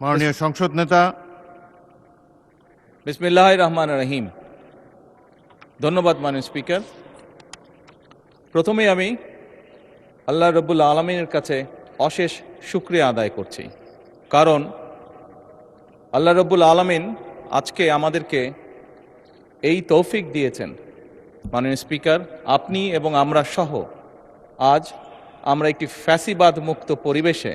মাননীয় সংসদ নেতা। বিসমিল্লাহির রহমানির রহিম। ধন্যবাদ মাননীয় স্পিকার। প্রথমেই আমি আল্লাহ রব্বুল আলমিনের কাছে অশেষ শুকরিয়া আদায় করছি, কারণ আল্লাহ রব্বুল আলমিন আজকে আমাদেরকে এই তৌফিক দিয়েছেন। মাননীয় স্পিকার, আপনি এবং আমরা সহ আজ আমরা একটি ফ্যাসিবাদ মুক্ত পরিবেশে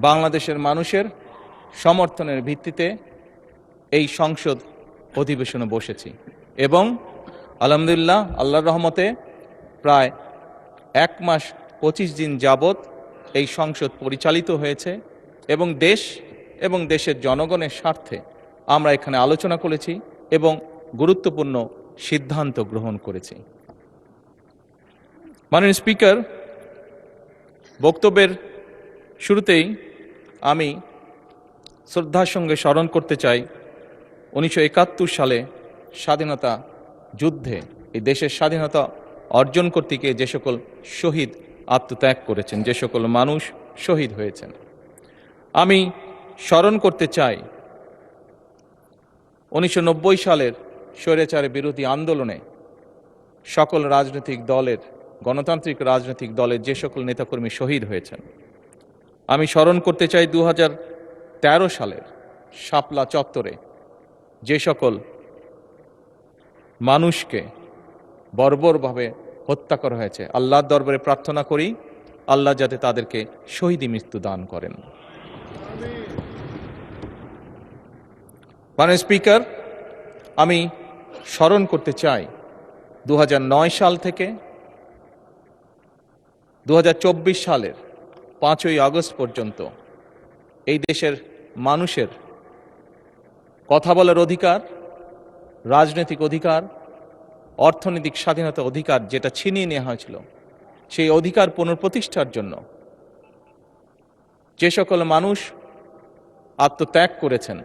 বাংলাদেশের মানুষের সমর্থনের ভিত্তিতে এই সংসদ অধিবেশনে বসেছি এবং আলহামদুলিল্লাহ আল্লাহর রহমতে প্রায় 1 মাস 25 দিন যাবৎ এই সংসদ পরিচালিত হয়েছে এবং দেশ এবং দেশের জনগণের স্বার্থে আমরা এখানে আলোচনা করেছি এবং গুরুত্বপূর্ণ সিদ্ধান্ত গ্রহণ করেছি। মাননীয় স্পিকার, বক্তব্যের শুরুতেই আমি শ্রদ্ধার সঙ্গে স্মরণ করতে চাই 1971 সালে স্বাধীনতা যুদ্ধে এই দেশের স্বাধীনতা অর্জন করতে গিয়ে যে সকল শহীদ আত্মত্যাগ করেছেন, যে সকল মানুষ শহীদ হয়েছেন। আমি স্মরণ করতে চাই 1990 সালের স্বৈরাচার বিরোধী আন্দোলনে সকল রাজনৈতিক দলের, গণতান্ত্রিক রাজনৈতিক দলের যে সকল নেতাকর্মী শহীদ হয়েছেন। আমি স্মরণ করতে চাই 2013 সালের শাপলা চত্বরে যে সকল মানুষকে বর্বরভাবে হত্যা করা হয়েছে। আল্লাহর দরবারে প্রার্থনা করি আল্লাহ যাতে তাদেরকে শহীদি মৃত্যু দান করেন। মাননীয় স্পিকার, আমি স্মরণ করতে চাই 2009 সাল থেকে 2024 সালের 5ই আগস্ট পর্যন্ত এই দেশের মানুষের কথা বলার অধিকার, রাজনৈতিক অধিকার, অর্থনৈতিক স্বাধীনতা অধিকার যেটা ছিনিয়ে নেওয়া হয়েছিল, সেই অধিকার পুনঃপ্রতিষ্ঠার জন্য যে সকল মানুষ আত্মত্যাগ করেছেন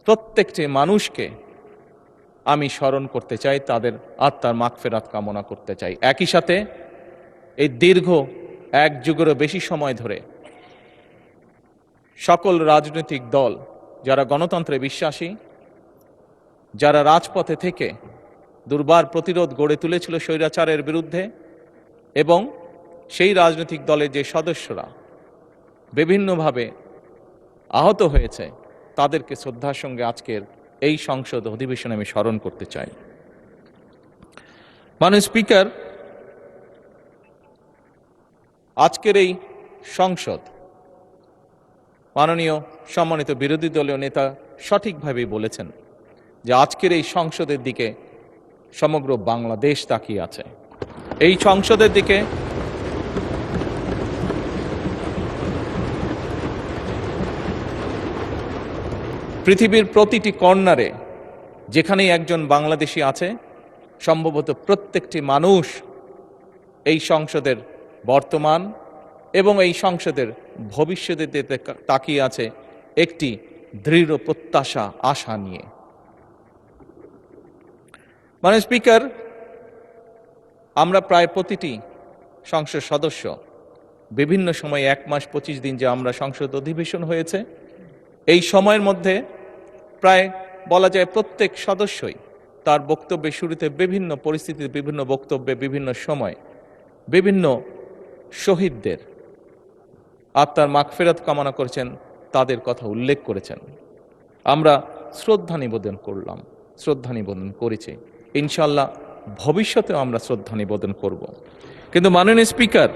প্রত্যেকটি মানুষকে আমি স্মরণ করতে চাই, তাদের আত্মার মাগফিরাত কামনা করতে চাই। একই সাথে এই দীর্ঘ 1 যুগেরও বেশি সময় ধরে সকল রাজনৈতিক দল যারা গণতন্ত্রে বিশ্বাসী, যারা রাজপথে থেকে দুর্বার প্রতিরোধ গড়ে তুলেছিল স্বৈরাচারের বিরুদ্ধে, এবং সেই রাজনৈতিক দলের যে সদস্যরা বিভিন্নভাবে আহত হয়েছে তাদেরকে শ্রদ্ধার সঙ্গে আজকের এই সংসদ অধিবেশনে আমি স্মরণ করতে চাই। মাননীয় স্পিকার, আজকের এই সংসদ, মাননীয় সম্মানিত বিরোধী দলীয় নেতা সঠিকভাবেই বলেছেন যে আজকের এই সংসদের দিকে সমগ্র বাংলাদেশ তাকিয়ে আছে। এই সংসদের দিকে পৃথিবীর প্রতিটি কর্নারে যেখানেই একজন বাংলাদেশি আছে, সম্ভবত প্রত্যেকটি মানুষ এই সংসদের বর্তমান এবং এই সংসদের ভবিষ্যতের দিকে তাকিয়ে আছে একটি দৃঢ় প্রত্যাশা, আশা নিয়ে। মাননীয় স্পিকার, আমরা প্রায় প্রতিটি সংসদ সদস্য বিভিন্ন সময় 1 মাস 25 দিন যে আমরা সংসদ অধিবেশন হয়েছে, এই সময়ের মধ্যে প্রায় বলা যায় প্রত্যেক সদস্যই তার বক্তব্যের শুরুতে বিভিন্ন পরিস্থিতিতে, বিভিন্ন বক্তব্যে, বিভিন্ন সময় বিভিন্ন শহীদদের আত্মার মাগফিরাত কামনা করেছেন, তাদের কথা উল্লেখ করেছেন। আমরা শ্রদ্ধা নিবেদন করলাম, শ্রদ্ধা নিবেদন করেছি, ইনশাল্লাহ ভবিষ্যতেও আমরা শ্রদ্ধা নিবেদন করব। কিন্তু মাননীয় স্পিকার,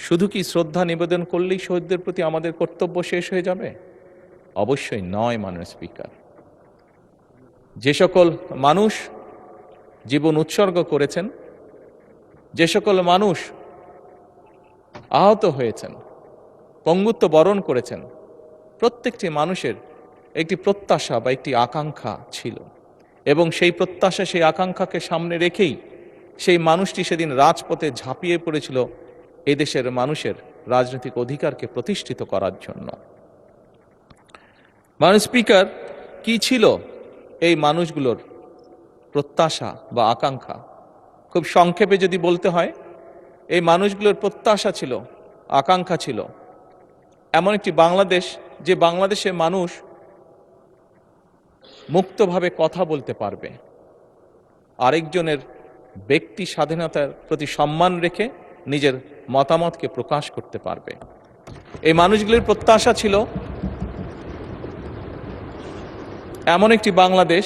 শুধু কি শ্রদ্ধা নিবেদন করলেই শহীদদের প্রতি আমাদের কর্তব্য শেষ হয়ে যাবে? অবশ্যই নয়। মাননীয় স্পিকার, যে সকল মানুষ জীবন উৎসর্গ করেছেন, যে সকল মানুষ আহত হয়েছেন, পঙ্গুত্ব বরণ করেছেন, প্রত্যেকটি মানুষের একটি প্রত্যাশা বা একটি আকাঙ্ক্ষা ছিল এবং সেই প্রত্যাশা, সেই আকাঙ্ক্ষাকে সামনে রেখেই সেই মানুষটি সেদিন রাজপথে ঝাঁপিয়ে পড়েছিল এদেশের মানুষের রাজনৈতিক অধিকারকে প্রতিষ্ঠিত করার জন্য। মাননীয় স্পিকার, কি ছিল এই মানুষগুলোর প্রত্যাশা বা আকাঙ্ক্ষা। খুব সংক্ষেপে যদি বলতে হয়, এই মানুষগুলোর প্রত্যাশা ছিল, আকাঙ্ক্ষা ছিল এমন একটি বাংলাদেশ, যে বাংলাদেশের মানুষ মুক্তভাবে কথা বলতে পারবে, আরেকজনের ব্যক্তি স্বাধীনতার প্রতি সম্মান রেখে নিজের মতামতকে প্রকাশ করতে পারবে। এই মানুষগুলির প্রত্যাশা ছিল এমন একটি বাংলাদেশ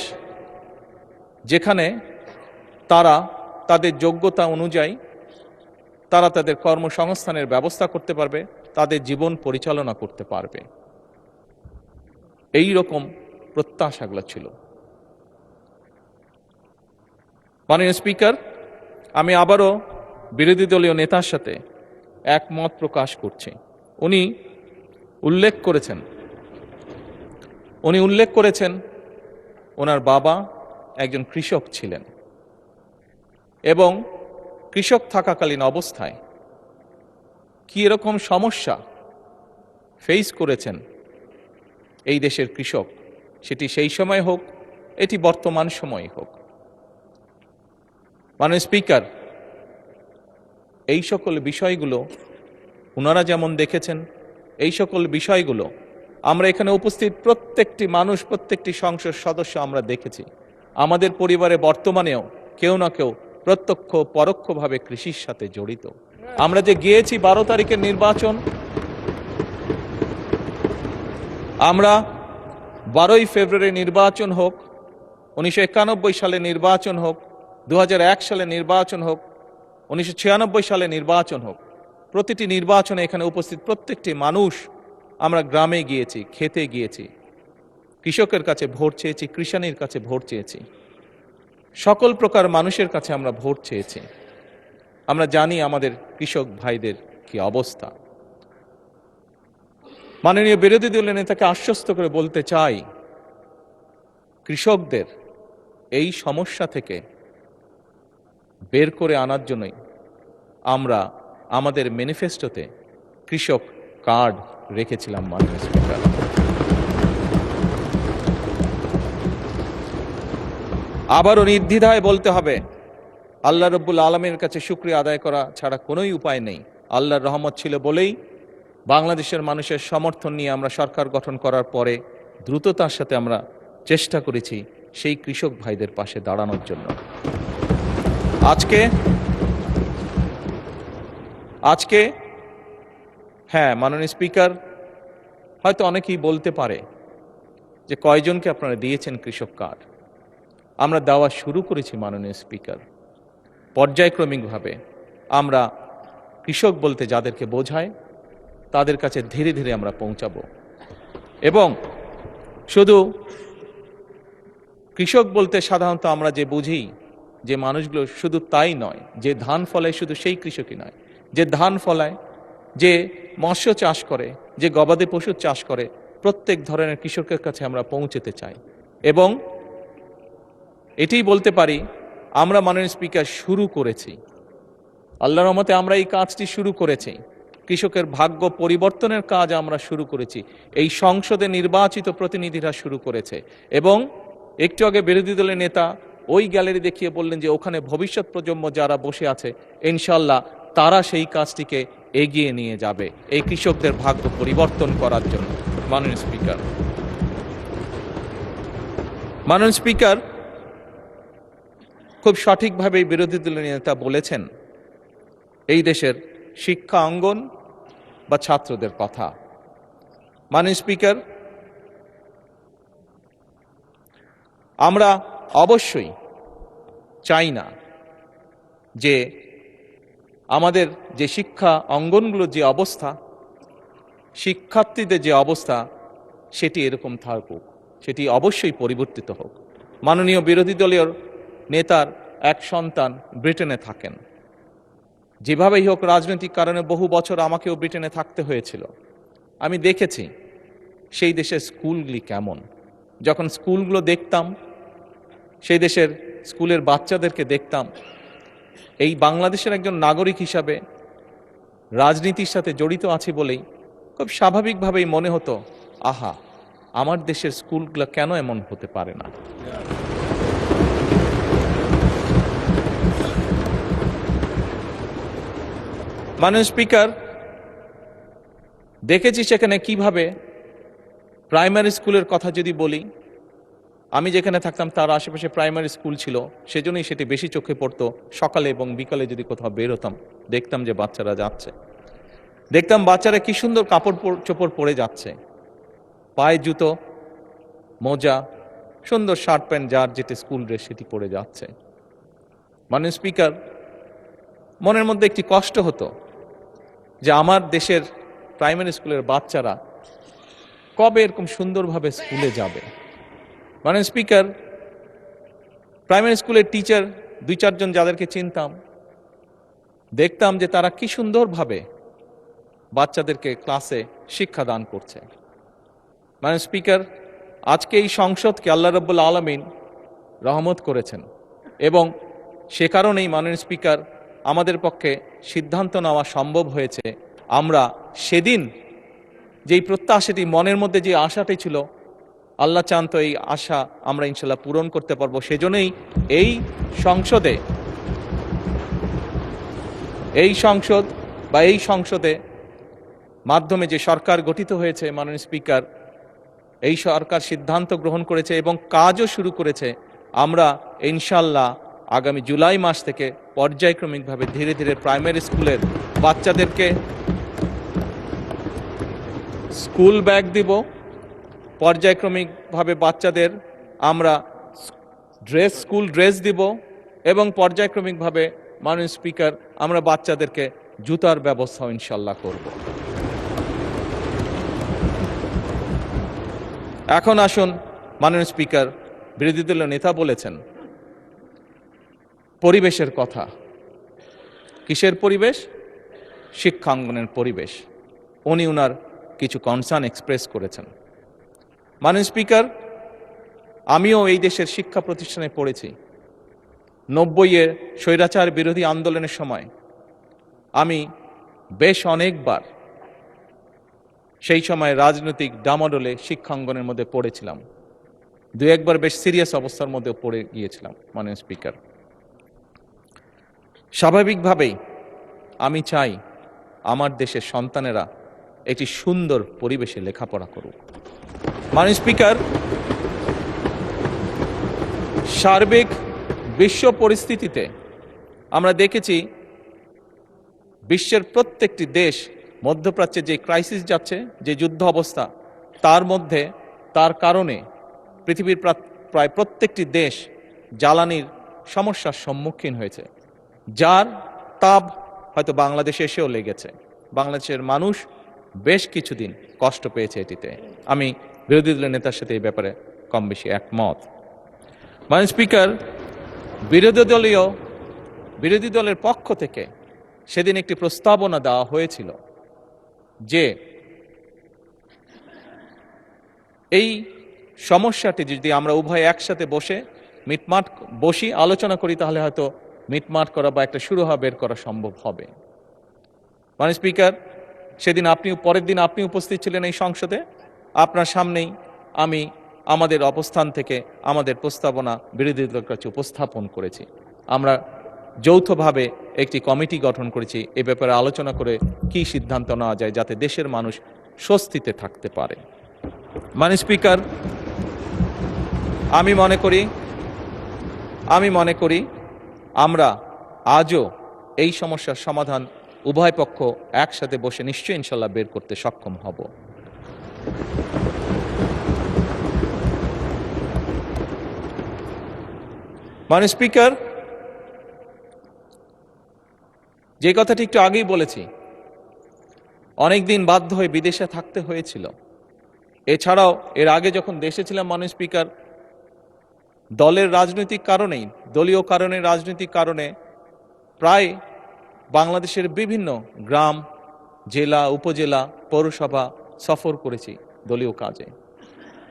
যেখানে তারা তাদের যোগ্যতা অনুযায়ী তারা তাদের কর্মসংস্থানের ব্যবস্থা করতে পারবে, তাদের জীবন পরিচালনা করতে পারবে। এই রকম প্রত্যাশাগুলো ছিল। মাননীয় স্পিকার, আমি আবারও বিরোধী দলীয় নেতার সাথে একমত প্রকাশ করছি। উনি উল্লেখ করেছেন ওনার বাবা একজন কৃষক ছিলেন এবং কৃষক থাকাকালীন অবস্থায় কি এরকম সমস্যা ফেস করেছেন এই দেশের কৃষক, সেটি সেই সময় হোক, এটি বর্তমান সময় হোক। মাননীয় স্পিকার, এই সকল বিষয়গুলো ওনারা যেমন দেখেছেন, এই সকল বিষয়গুলো আমরা এখানে উপস্থিত প্রত্যেকটি মানুষ, প্রত্যেকটি সংসদ সদস্য আমরা দেখেছি। আমাদের পরিবারে বর্তমানেও কেউ না কেউ প্রত্যক্ষ পরোক্ষভাবে কৃষির সাথে জড়িত। আমরা যে গিয়েছি 12 তারিখের নির্বাচন, আমরা 12ই ফেব্রুয়ারি নির্বাচন হোক, 1991 সালে নির্বাচন হোক, 2001 সালে নির্বাচন হোক, 1996 সালে নির্বাচন হোক, প্রতিটি নির্বাচনে এখানে উপস্থিত প্রত্যেকটি মানুষ আমরা গ্রামে গিয়েছি, খেতে গিয়েছি, কৃষকের কাছে ভোট চেয়েছি, কৃষাণীর কাছে ভোট চেয়েছি, সকল প্রকার মানুষের কাছে আমরা ভোট চেয়েছি। আমরা জানি আমাদের কৃষক ভাইদের কি অবস্থা। মাননীয় বিরোধী দলের নেতাকে আশ্বস্ত করে বলতে চাই, কৃষকদের এই সমস্যা থেকে বের করে আনার জন্যই আমরা আমাদের ম্যানিফেস্টোতে কৃষক কার্ড রেখেছিলাম। মাননীয় স্পিকার, আবারও নির্দ্বিধায় বলতে হবে, আল্লাহ রব্বুল আলমীর কাছে শুকরিয়া আদায় করা ছাড়া কোনোই উপায় নেই। আল্লাহর রহমত ছিল বলেই বাংলাদেশের মানুষের সমর্থন নিয়ে আমরা সরকার গঠন করার পরে দ্রুততার সাথে আমরা চেষ্টা করেছি সেই কৃষক ভাইদের পাশে দাঁড়ানোর জন্য। আজকে হ্যাঁ, মাননীয় স্পিকার, হয়তো অনেকেই বলতে পারে যে কয়জনকে আপনারা দিয়েছেন কৃষক কার্ড। আমরা দেওয়া শুরু করেছি মাননীয় স্পিকার, পর্যায়ক্রমিকভাবে। আমরা কৃষক বলতে যাদেরকে বোঝায় তাদের কাছে ধীরে ধীরে আমরা পৌঁছাবো। এবং শুধু কৃষক বলতে সাধারণত আমরা যে বুঝি যে মানুষগুলো, শুধু তাই নয়, যে ধান ফলায় শুধু সেই কৃষকই নয়, যে ধান ফলায়, যে মৎস্য চাষ করে, যে গবাদি পশু চাষ করে, প্রত্যেক ধরনের কৃষকের কাছে আমরা পৌঁছতে চাই। এবং এটাই বলতে পারি, আমরা মাননীয় স্পিকার শুরু করেছি, আল্লাহর রহমতে আমরা এই কাজটি শুরু করেছি। কৃষকের ভাগ্য পরিবর্তনের কাজ আমরা শুরু করেছি, এই সংসদে নির্বাচিত প্রতিনিধিরা শুরু করেছে। এবং একটু আগে বিরোধী দলের নেতা ওই গ্যালারি দেখিয়ে বললেন যে ওখানে ভবিষ্যৎ প্রজন্ম যারা বসে আছে, ইনশাল্লাহ তারা সেই কাজটিকে এগিয়ে নিয়ে যাবে এই কৃষকদের ভাগ্য পরিবর্তন করার জন্য। মাননীয় স্পিকার, খুব সঠিকভাবে বিরোধী দলের নেতা বলেছেন এই দেশের শিক্ষা অঙ্গন বা ছাত্রদের কথা। মাননীয় স্পিকার, আমরা অবশ্যই চাই না যে আমাদের যে শিক্ষা অঙ্গনগুলোর যে অবস্থা, শিক্ষার্থীদের যে অবস্থা, সেটি এরকম থাকুক, সেটি অবশ্যই পরিবর্তিত হোক। মাননীয় বিরোধী দলীয় নেতার এক সন্তান ব্রিটেনে থাকেন। যেভাবেই হোক রাজনৈতিক কারণে বহু বছর আমাকেও ব্রিটেনে থাকতে হয়েছিল। আমি দেখেছি সেই দেশের স্কুলগুলি কেমন। যখন স্কুলগুলো দেখতাম, সেই দেশের স্কুলের বাচ্চাদেরকে দেখতাম, এই বাংলাদেশের একজন নাগরিক হিসাবে রাজনীতির সাথে জড়িত আছি বলেই খুব স্বাভাবিকভাবেই মনে হতো, আহা, আমার দেশের স্কুলগুলো কেন এমন হতে পারে না। মাননীয় স্পিকার, দেখেছি সেখানে কিভাবে প্রাইমারি স্কুলের কথা যদি বলি, আমি যেখানে থাকতাম তার আশেপাশে প্রাইমারি স্কুল ছিল, সেজন্যই সেটি বেশি চোখে পড়তো। সকালে এবং বিকালে যদি কোথাও বের হতাম, দেখতাম যে বাচ্চারা যাচ্ছে, দেখতাম বাচ্চারা কি সুন্দর কাপড় চোপড় পরে যাচ্ছে, পায়ে জুতো, মোজা, সুন্দর শার্ট প্যান্ট, যার যেটি স্কুল ড্রেস সেটি পরে যাচ্ছে। মাননীয় স্পিকার, মনের মধ্যে একটি কষ্ট হতো যে আমার দেশের প্রাইমারি স্কুলের বাচ্চারা কবে এরকম সুন্দরভাবে স্কুলে যাবে। মাননীয় স্পিকার, প্রাইমারি স্কুলের টিচার 2-4 জন যাদেরকে চিনতাম, দেখতাম যে তারা কি সুন্দরভাবে বাচ্চাদেরকে ক্লাসে শিক্ষাদান করছে। মাননীয় স্পিকার, আজকে এই সংসদকে আল্লাহ রাব্বুল আলামিন রহমত করেছেন এবং সে কারণেই মাননীয় স্পিকার আমাদের পক্ষে সিদ্ধান্ত নেওয়া সম্ভব হয়েছে। আমরা সেদিন যেই প্রত্যাশাটি, মনের মধ্যে যে আশাটি ছিল, আল্লাহ চান তো এই আশা আমরা ইনশাল্লাহ পূরণ করতে পারবো। সেজন্যই এই সংসদে মাধ্যমে যে সরকার গঠিত হয়েছে, মাননীয় স্পিকার, এই সরকার সিদ্ধান্ত গ্রহণ করেছে এবং কাজও শুরু করেছে। আমরা ইনশাল্লাহ আগামী জুলাই মাস থেকে পর্যায়ক্রমিকভাবে ধীরে ধীরে প্রাইমারি স্কুলের বাচ্চাদেরকে স্কুল ব্যাগ দিব, পর্যায়ক্রমিকভাবে বাচ্চাদের আমরা স্কুল ড্রেস দিব এবং পর্যায়ক্রমিকভাবে মাননীয় স্পিকার আমরা বাচ্চাদেরকে জুতার ব্যবস্থাও ইনশাল্লাহ করব। এখন আসুন, মাননীয় স্পিকার, বিরোধী দলীয় নেতা বলেছেন পরিবেশের কথা। কিসের পরিবেশ? শিক্ষাঙ্গনের পরিবেশ। উনি ওনার কিছু কনসার্ন এক্সপ্রেস করেছেন। মাননীয় স্পিকার, আমিও এই দেশের শিক্ষা প্রতিষ্ঠানে পড়েছি। 90-এর স্বৈরাচার বিরোধী আন্দোলনের সময় আমি বেশ অনেকবার সেই সময় রাজনৈতিক ডামাডোলে শিক্ষাঙ্গনের মধ্যে পড়েছিলাম। 2-1 বেশ সিরিয়াস অবস্থার মধ্যে পড়ে গিয়েছিলাম। মাননীয় স্পিকার, স্বাভাবিকভাবেই আমি চাই আমার দেশের সন্তানেরা একটি সুন্দর পরিবেশে লেখাপড়া করুক। মাননীয় স্পিকার, সার্বিক বিশ্ব পরিস্থিতিতে আমরা দেখেছি বিশ্বের প্রত্যেকটি দেশ মধ্যপ্রাচ্যে যে ক্রাইসিস যাচ্ছে, যে যুদ্ধ অবস্থা, তার কারণে পৃথিবীর প্রায় প্রত্যেকটি দেশ জ্বালানির সমস্যার সম্মুখীন হয়েছে, যার তাপ হয়তো বাংলাদেশে এসেও লেগেছে। বাংলাদেশের মানুষ বেশ কিছুদিন কষ্ট পেয়েছে এটিতে। আমি বিরোধী দলের নেতার সাথে এই ব্যাপারে কম বেশি একমত। মাননীয় স্পিকার, বিরোধী দলের পক্ষ থেকে সেদিন একটি প্রস্তাবনা দেওয়া হয়েছিল যে এই সমস্যাটি যদি আমরা উভয় একসাথে বসি আলোচনা করি, তাহলে হয়তো মিটমাট করা বা একটা সুরাহা বের করা সম্ভব হবে। মাননীয় স্পিকার, সেদিন পরের দিন আপনি উপস্থিত ছিলেন এই সংসদে। আপনার সামনেই আমি আমাদের অবস্থান থেকে আমাদের প্রস্তাবনা বিরোধী দলের কাছে উপস্থাপন করেছি। আমরা যৌথভাবে একটি কমিটি গঠন করেছি এ ব্যাপারে আলোচনা করে কি সিদ্ধান্ত নেওয়া যায় যাতে দেশের মানুষ স্বস্তিতে থাকতে পারে। মাননীয় স্পিকার, আমি মনে করি আমরা আজও এই সমস্যার সমাধান উভয় পক্ষ একসাথে বসে নিশ্চয়ই ইনশাল্লাহ বের করতে সক্ষম হব। মাননীয় স্পিকার, যে কথাটি একটু আগেই বলেছি, অনেকদিন বাধ্য হয়ে বিদেশে থাকতে হয়েছিল। এছাড়াও এর আগে যখন দেশে ছিলাম, মাননীয় স্পিকার, দলীয় রাজনৈতিক কারণে প্রায় বাংলাদেশের বিভিন্ন গ্রাম, জেলা, উপজেলা, পৌরসভা সফর করেছি দলীয় কাজে।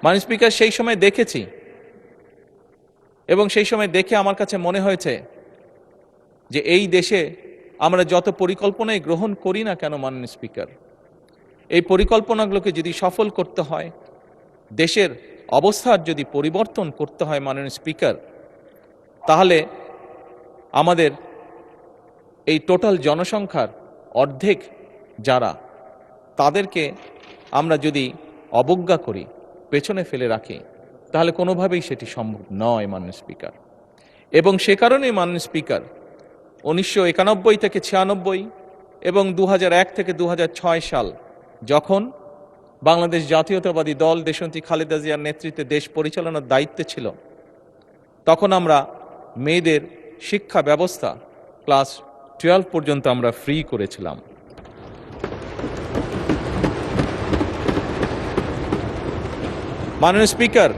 মাননীয় স্পিকার, সেই সময় দেখেছি এবং সেই সময় দেখে আমার কাছে মনে হয়েছে যে এই দেশে আমরা যত পরিকল্পনাই গ্রহণ করি না কেন, মাননীয় স্পিকার, এই পরিকল্পনাগুলোকে যদি সফল করতে হয়, দেশের অবস্থার যদি পরিবর্তন করতে হয়, মাননীয় স্পিকার, তাহলে আমাদের এই টোটাল জনসংখ্যার অর্ধেক যারা, তাদেরকে আমরা যদি অবজ্ঞা করি, পেছনে ফেলে রাখি, তাহলে কোনোভাবেই সেটি সম্ভব নয় মাননীয় স্পিকার। এবং সে কারণেই মাননীয় স্পিকার 1991 থেকে 96 এবং 2001 থেকে 2006 সাল যখন বাংলাদেশ জাতীয়তাবাদী দল দেশনেত্রী খালেদা জিয়ার নেতৃত্বে দেশ পরিচালনার দায়িত্বে ছিল, তখন আমরা মেয়েদের শিক্ষা ব্যবস্থা ক্লাস 12 পর্যন্ত আমরা ফ্রি করেছিলাম। মাননীয় স্পিকার,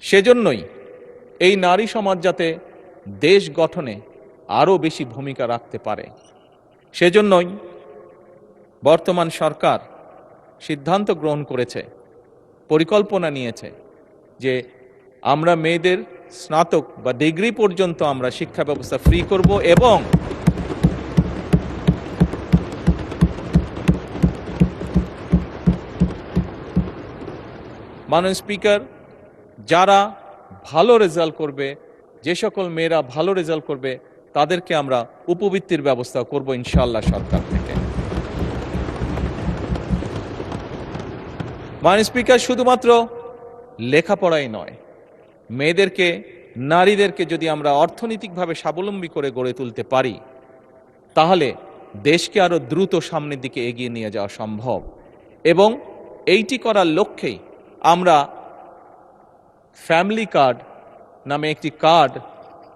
সেজন্যই এই নারী সমাজ যাতে দেশ গঠনে আরও বেশি ভূমিকা রাখতে পারে, সেজন্যই বর্তমান সরকার সিদ্ধান্ত গ্রহণ করেছে, পরিকল্পনা নিয়েছে যে আমরা মেয়েদের স্নাতক বা ডিগ্রি পর্যন্ত আমরা শিক্ষা ব্যবস্থা ফ্রি করব। এবং মাননীয় স্পিকার, যারা ভালো রেজাল্ট করবে, যে সকল মেয়েরা ভালো রেজাল্ট করবে, তাদেরকে আমরা উপবৃত্তির ব্যবস্থা করব ইনশাআল্লাহ সরকার থেকে। মাননীয় স্পিকার, শুধুমাত্র লেখাপড়াই নয়, মেয়েদেরকে, নারীদেরকে যদি আমরা অর্থনৈতিকভাবে স্বাবলম্বী করে গড়ে তুলতে পারি, তাহলে দেশকে আরো দ্রুত সামনের দিকে এগিয়ে নিয়ে যাওয়া সম্ভব। এবং এইটি করার লক্ষ্যেই আমরা ফ্যামিলি কার্ড নামে একটি কার্ড,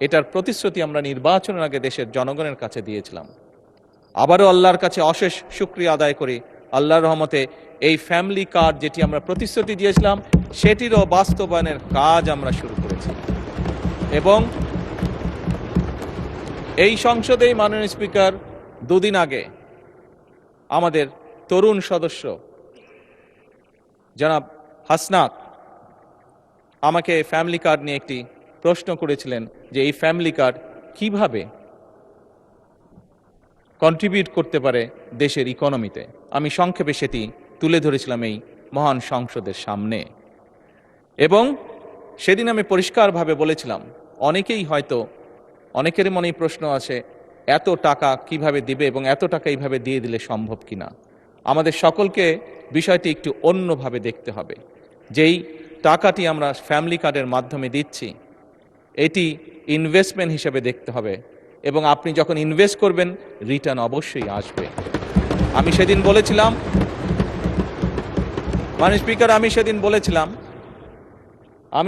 এটার প্রতিশ্রুতি আমরা নির্বাচনের আগে দেশের জনগণের কাছে দিয়েছিলাম। আবারও আল্লাহর কাছে অশেষ শুকরিয়া আদায় করি, আল্লাহর রহমতে এই ফ্যামিলি কার্ড যেটি আমরা প্রতিশ্রুতি দিয়েছিলাম, সেটিরও বাস্তবায়নের কাজ আমরা শুরু করেছি। এবং এই সংসদেই মাননীয় স্পিকার, দুদিন আগে আমাদের তরুণ সদস্য জনাব হাসনাত আমাকে ফ্যামিলি কার্ড নিয়ে একটি প্রশ্ন করেছিলেন যে এই ফ্যামিলি কার্ড কিভাবে কন্ট্রিবিউট করতে পারে দেশের ইকোনমিতে। আমি সংক্ষেপে সেটি তুলে ধরেছিলাম এই মহান সংসদের সামনে। এবং সেদিন আমি পরিষ্কারভাবে বলেছিলাম, অনেকেই হয়তো, অনেকের মনেই প্রশ্ন আছে এত টাকা কিভাবে দিবে এবং এত টাকা এইভাবে দিয়ে দিলে সম্ভব কিনা। আমাদের সকলকে বিষয়টি একটু অন্যভাবে দেখতে হবে। যেই টাকাটি আমরা ফ্যামিলি কার্ডের মাধ্যমে দিচ্ছি, এটি ইনভেস্টমেন্ট হিসেবে দেখতে হবে, এবং আপনি যখন ইনভেস্ট করবেন রিটার্ন অবশ্যই আসবে। আমি সেদিন বলেছিলাম, মাননীয় স্পিকার, আমি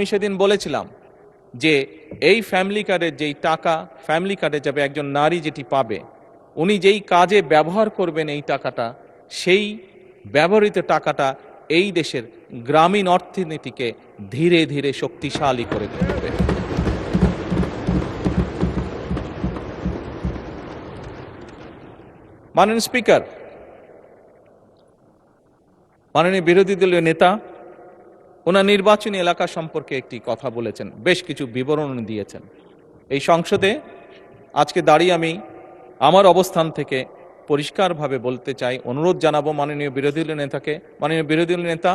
সেদিন বলেছিলাম যে এই ফ্যামিলি কার্ডের যেই টাকা ফ্যামিলি কার্ডে যাবে, একজন নারী যেটি পাবে, উনি যেই কাজে ব্যবহার করবেন এই টাকাটা, সেই ব্যবহৃত টাকাটা এই দেশের গ্রামীণ অর্থনীতিকে ধীরে ধীরে শক্তিশালী করে তুলবে। মাননীয় স্পিকার, মাননীয় বিরোধী দলীয় নেতা ওনার নির্বাচনী এলাকা সম্পর্কে একটি কথা বলেছেন, বেশ কিছু বিবরণ দিয়েছেন। এই সংসদে আজকে দাঁড়িয়ে আমি আমার অবস্থান থেকে পরিষ্কারভাবে বলতে চাই, অনুরোধ জানাবো মাননীয় বিরোধী দলীয় নেতাকে, মাননীয় বিরোধী দলীয় নেতা,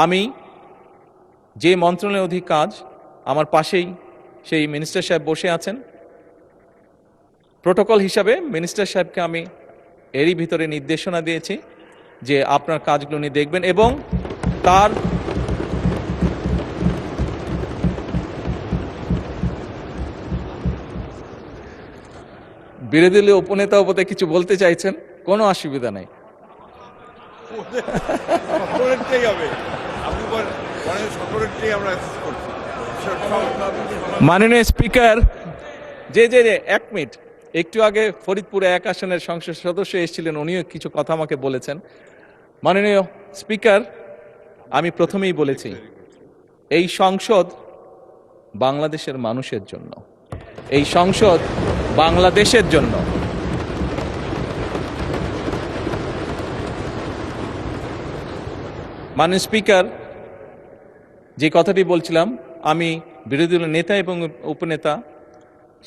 আমি যে মন্ত্রণালয়ের অধীন কাজ, আমার পাশেই সেই মিনিস্টার সাহেব বসে আছেন। প্রোটোকল হিসাবে মিনিস্টার সাহেবকে আমি এরই ভিতরে নির্দেশনা দিয়েছি যে আপনার কাজগুলো উনি দেখবেন, এবং তার বিরোধী দলীয় উপনেতা উপদে কিছু বলতে চাইছেন, কোনো অসুবিধা নেই। মাননীয় স্পিকার, যে এক মিনিট, একটু আগে ফরিদপুরে 1 আসনের সংসদ সদস্য এসেছিলেন, উনিও কিছু কথা আমাকে বলেছেন। মাননীয় স্পিকার, আমি প্রথমেই বলেছি এই সংসদ বাংলাদেশের মানুষের জন্য, এই সংসদ বাংলাদেশের জন্য। মাননীয় স্পিকার, যে কথাটি বলছিলাম, আমি বিরোধী দলের নেতা এবং উপনেতা,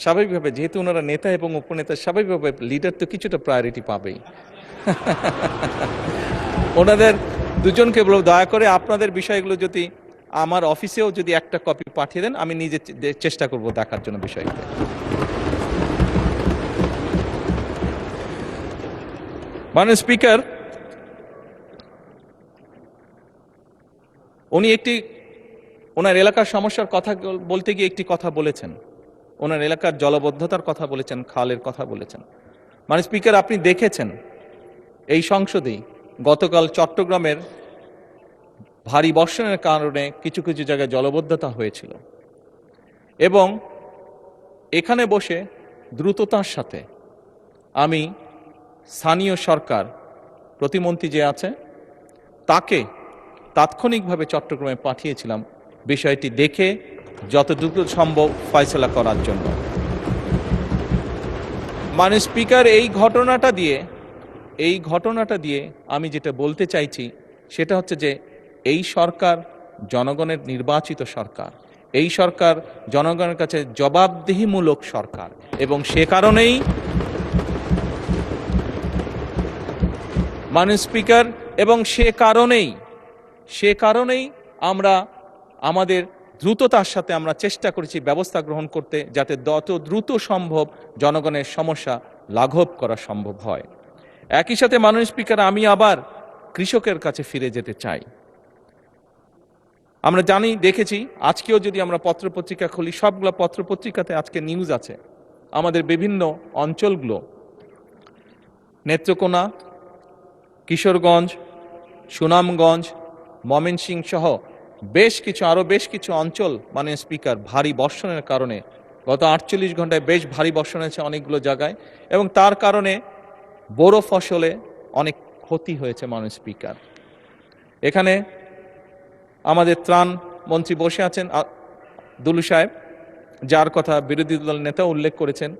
স্বাভাবিকভাবে যেহেতু ওনারা নেতা এবং উপনেতা, স্বাভাবিকভাবে লিডার তো কিছুটা প্রায়োরিটি পাবেই। ওনাদের দুজনকে বলব, দয়া করে আপনাদের বিষয়গুলো যদি আমার অফিসেও যদি একটা কপি পাঠিয়ে দেন, আমি নিজে চেষ্টা করব দেখার জন্য বিষয়গুলো। মাননীয় স্পিকার, উনি ওনার এলাকার সমস্যার কথা বলতে গিয়ে একটি কথা বলেছেন। ওনার এলাকার জলবদ্ধতার কথা বলেছেন, খালের কথা বলেছেন। মাননীয় স্পিকার, আপনি দেখেছেন এই সংসদেই গতকাল চট্টগ্রামের ভারী বর্ষণের কারণে কিছু কিছু জায়গায় জলবদ্ধতা হয়েছিল এবং এখানে বসে দ্রুততার সাথে আমি স্থানীয় সরকার প্রতিমন্ত্রী যে আছে তাকে তাৎক্ষণিকভাবে চট্টগ্রামে পাঠিয়েছিলাম বিষয়টি দেখে যত দ্রুত সম্ভব ফয়সলা করার জন্য। মাননীয় স্পিকার, এই ঘটনাটা দিয়ে আমি যেটা বলতে চাইছি সেটা হচ্ছে যে এই সরকার জনগণের নির্বাচিত সরকার, এই সরকার জনগণের কাছে জবাবদিহিমূলক সরকার এবং সে কারণেই মাননীয় স্পিকার এবং সে কারণেই আমরা আমাদের দ্রুততার সাথে আমরা চেষ্টা করেছি ব্যবস্থা গ্রহণ করতে, যাতে যত দ্রুত সম্ভব জনগণের সমস্যা লাঘব করা সম্ভব হয়। একই সাথে মাননীয় স্পিকার, আমি আবার কৃষকের কাছে ফিরে যেতে চাই। আমরা দেখেছি আজকেও যদি আমরা পত্রপত্রিকা খুলি, সবগুলো পত্রপত্রিকাতে আজকে নিউজ আছে আমাদের বিভিন্ন অঞ্চলগুলো, নেত্রকোনা, কিশোরগঞ্জ, সুনামগঞ্জ, ময়মনসিংহ সহ আরো বেশ কিছু অঞ্চল মাননীয় স্পিকার ভারী বর্ষণের কারণে গত 48 ঘন্টায় বেশ ভারী বর্ষণ হয়েছে অনেকগুলো জায়গায় এবং তার কারণে বোরো ফসলে অনেক ক্ষতি হয়েছে। মাননীয় স্পিকার, এখানে আমাদের ত্রাণ মন্ত্রী বসে আছেন দুলু সাহেব, যার কথা বিরোধী দল নেতা উল্লেখ করেছেন।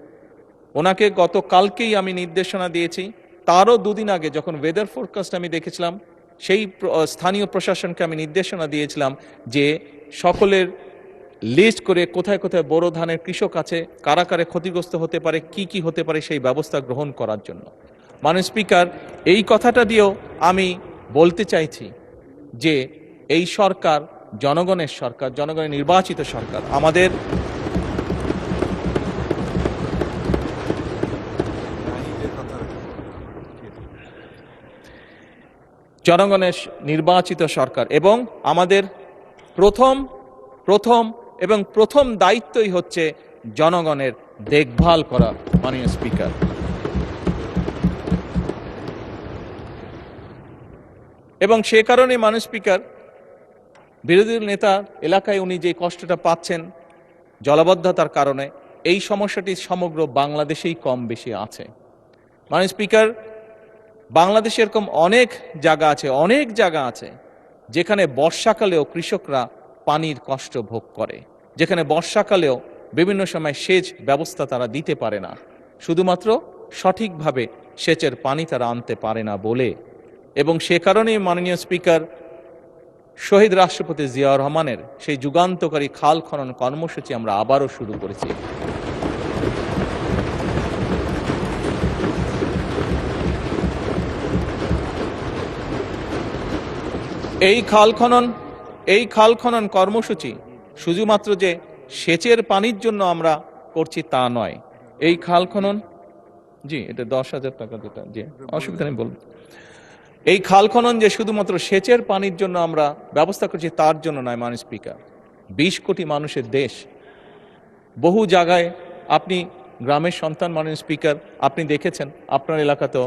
ওনাকে গতকালকেই আমি নির্দেশনা দিয়েছি, তারও দুদিন আগে যখন ওয়েদার ফোরকাস্ট আমি দেখেছিলাম সেই স্থানীয় প্রশাসনকে আমি নির্দেশনা দিয়েছিলাম যে সকলের লিস্ট করে কোথায় কোথায় বোরো ধানের কৃষক আছে, কারা কারা ক্ষতিগ্রস্ত হতে পারে, কি কি হতে পারে সেই ব্যবস্থা গ্রহণ করার জন্য। মাননীয় স্পিকার, এই কথাটা দিয়েও আমি বলতে চাইছি যে এই সরকার জনগণের সরকার, জনগণের নির্বাচিত সরকার। আমাদের জনগণের নির্বাচিত সরকার এবং আমাদের প্রথম দায়িত্বই হচ্ছে জনগণের দেখভাল করা। মাননীয় স্পিকার, এবং সে কারণে মাননীয় স্পিকার, বিরোধী নেতা এলাকায় উনি যে কষ্টটা পাচ্ছেন জলাবদ্ধতার কারণে, এই সমস্যাটি সমগ্র বাংলাদেশেই কম বেশি আছে। মাননীয় স্পিকার, বাংলাদেশে এরকম অনেক জায়গা আছে যেখানে বর্ষাকালেও কৃষকরা পানির কষ্ট ভোগ করে, যেখানে বর্ষাকালেও বিভিন্ন সময় সেচ ব্যবস্থা তারা দিতে পারে না, শুধুমাত্র সঠিকভাবে সেচের পানি তারা আনতে পারে না বলে। এবং সে কারণেই মাননীয় স্পিকার, শহীদ রাষ্ট্রপতি জিয়াউর রহমানের সেই যুগান্তকারী খাল খনন কর্মসূচি আমরা আবারও শুরু করেছি। এই খাল খনন কর্মসূচি শুধুমাত্র যে সেচের পানির জন্য আমরা করছি তা নয়। এই খাল খনন, জি এটা 10,000 টাকা, যেটা জি অসুবিধা নেই বলুন। এই খাল খনন যে শুধুমাত্র সেচের পানির জন্য আমরা ব্যবস্থা করছি তার জন্য নয়। মাননীয় স্পিকার, 20 কোটি মানুষের দেশ, বহু জায়গায় আপনি গ্রামের সন্তান। মাননীয় স্পিকার, আপনি দেখেছেন আপনার এলাকাতেও,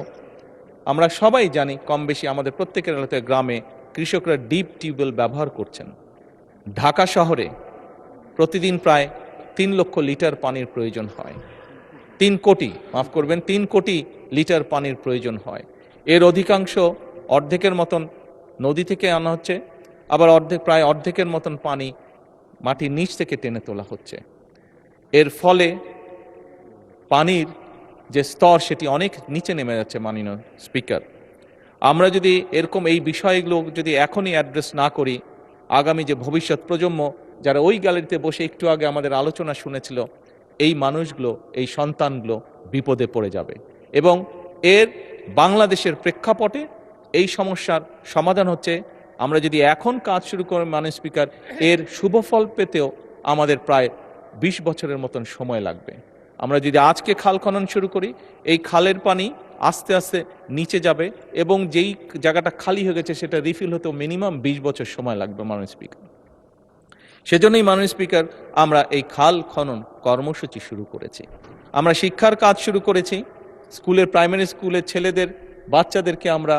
আমরা সবাই জানি কম বেশি আমাদের প্রত্যেকের এলাকায় গ্রামে কৃষকরা ডিপ টিউবওয়েল ব্যবহার করছেন। ঢাকা শহরে প্রতিদিন প্রায় 3 লক্ষ লিটার পানির প্রয়োজন হয়। 3 কোটি লিটার পানির প্রয়োজন হয়। এর অধিকাংশ, অর্ধেকের মতন নদী থেকে আনা হচ্ছে, আবার প্রায় অর্ধেকের মতন পানি মাটির নিচ থেকে টেনে তোলা হচ্ছে। এর ফলে পানির যে স্তর সেটি অনেক নিচে নেমে যাচ্ছে। মাননীয় স্পিকার, আমরা যদি এরকম এই বিষয়গুলো যদি এখনই অ্যাড্রেস না করি, আগামী যে ভবিষ্যৎ প্রজন্ম যারা ওই গ্যালারিতে বসে একটু আগে আমাদের আলোচনা শুনেছিল, এই মানুষগুলো, এই সন্তানগুলো বিপদে পড়ে যাবে। এবং এর বাংলাদেশের প্রেক্ষাপটে এই সমস্যার সমাধান হচ্ছে আমরা যদি এখন কাজ শুরু করি। মাননীয় স্পিকার, এর শুভফল পেতেও আমাদের প্রায় 20 বছরের মতন সময় লাগবে। আমরা যদি আজকে খাল খনন শুরু করি, এই খালের পানি আস্তে আস্তে নিচে যাবে এবং যেই জায়গাটা খালি হয়ে গেছে সেটা রিফিল হতে মিনিমাম 20 বছর সময় লাগবে মাননীয় স্পিকার। সেজন্যই মাননীয় স্পিকার আমরা এই খাল খনন কর্মসূচি শুরু করেছি। আমরা শিক্ষার কাজ শুরু করেছি। স্কুলের প্রাইমারি স্কুলের ছেলেদের বাচ্চাদেরকে আমরা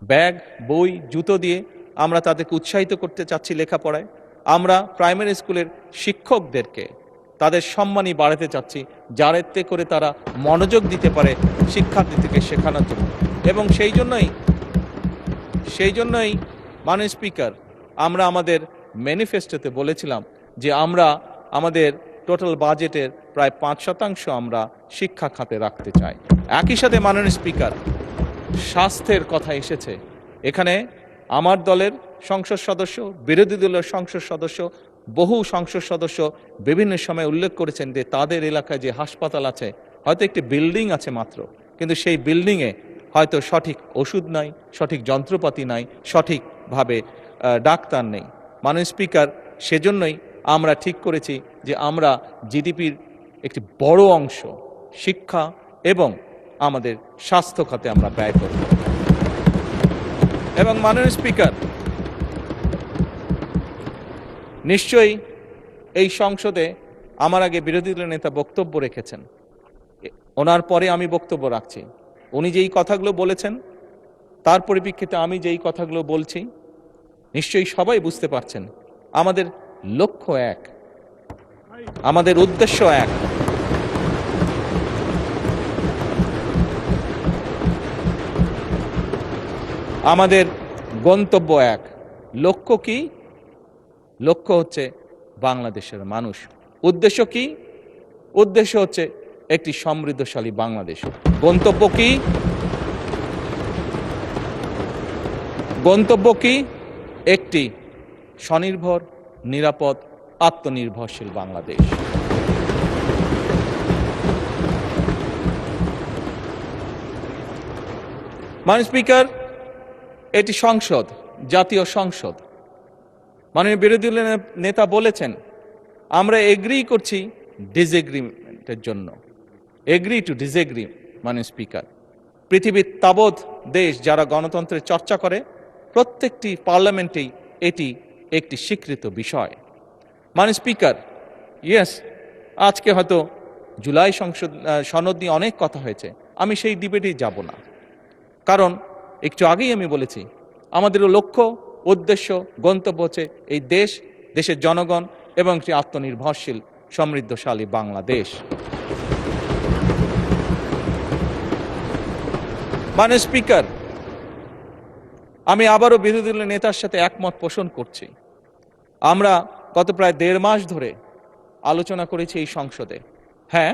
ব্যাগ, বই, জুতো দিয়ে আমরা তাদেরকে উৎসাহিত করতে চাচ্ছি লেখাপড়ায়। আমরা প্রাইমারি স্কুলের শিক্ষকদেরকে তাদের সম্মানই বাড়াতে চাচ্ছি, যাতে করে তারা মনোযোগ দিতে পারে শিক্ষার্থীদেরকে শেখানোর জন্য। এবং সেই জন্যই মাননীয় স্পিকার আমরা আমাদের ম্যানিফেস্টোতে বলেছিলাম যে আমরা আমাদের টোটাল বাজেটের প্রায় 5% আমরা শিক্ষা খাতে রাখতে চাই। একই সাথে মাননীয় স্পিকার স্বাস্থ্যের কথা এসেছে। এখানে আমার দলের সংসদ সদস্য, বিরোধী দলের সংসদ সদস্য, বহু সংসদ সদস্য বিভিন্ন সময় উল্লেখ করেছেন যে তাদের এলাকায় যে হাসপাতাল আছে, হয়তো একটি বিল্ডিং আছে মাত্র, কিন্তু সেই বিল্ডিংয়ে হয়তো সঠিক ওষুধ নাই, সঠিক যন্ত্রপাতি নাই, সঠিকভাবে ডাক্তার নেই। মাননীয় স্পিকার, সেজন্যই আমরা ঠিক করেছি যে আমরা জিডিপির একটি বড় অংশ শিক্ষা এবং আমাদের স্বাস্থ্য খাতে আমরা ব্যয় করব। এবং মাননীয় স্পিকার, নিশ্চয়ই এই সংসদে আমার আগে বিরোধী দলের নেতা বক্তব্য রেখেছেন, ওনার পরে আমি বক্তব্য রাখছি। উনি যেই কথাগুলো বলেছেন তার পরিপ্রেক্ষিতে আমি যেই কথাগুলো বলছি, নিশ্চয়ই সবাই বুঝতে পারছেন আমাদের লক্ষ্য এক, আমাদের উদ্দেশ্য এক। আমাদের গন্তব্য এক। লক্ষ্য কি? লক্ষ্য হচ্ছে বাংলাদেশের মানুষ। উদ্দেশ্য কি? উদ্দেশ্য হচ্ছে একটি সমৃদ্ধশালী বাংলাদেশ। গন্তব্য কি? গন্তব্য কি? একটি স্বনির্ভর, নিরাপদ, আত্মনির্ভরশীল বাংলাদেশ। মাননীয় স্পিকার, এটি সংসদ, জাতীয় সংসদ। মাননীয় বিরোধী দলের নেতা বলেছেন আমরা এগ্রি করছি ডিসএগ্রিমেন্টের জন্য। Agree to disagree. মাননীয় স্পিকার, পৃথিবীর তাবৎ দেশ যারা গণতন্ত্রের চর্চা করে, প্রত্যেকটি পার্লামেন্টেই এটি একটি স্বীকৃত বিষয়। মাননীয় স্পিকার, ইয়েস, আজকে হয়তো জুলাই সনদ নিয়ে অনেক কথা হয়েছে, আমি সেই ডিবেটেই যাব না। কারণ একটু আগেই আমি বলেছি আমাদের লক্ষ্য, উদ্দেশ্য, গন্তব্য হচ্ছে এই দেশ, দেশের জনগণ এবং একটি আত্মনির্ভরশীল সমৃদ্ধশালী বাংলাদেশ। মাননীয় স্পিকার, আমি আবারও বিরোধী দলের নেতার সাথে একমত পোষণ করছি। আমরা গত প্রায় 1.5 মাস ধরে আলোচনা করেছি এই সংসদে। হ্যাঁ,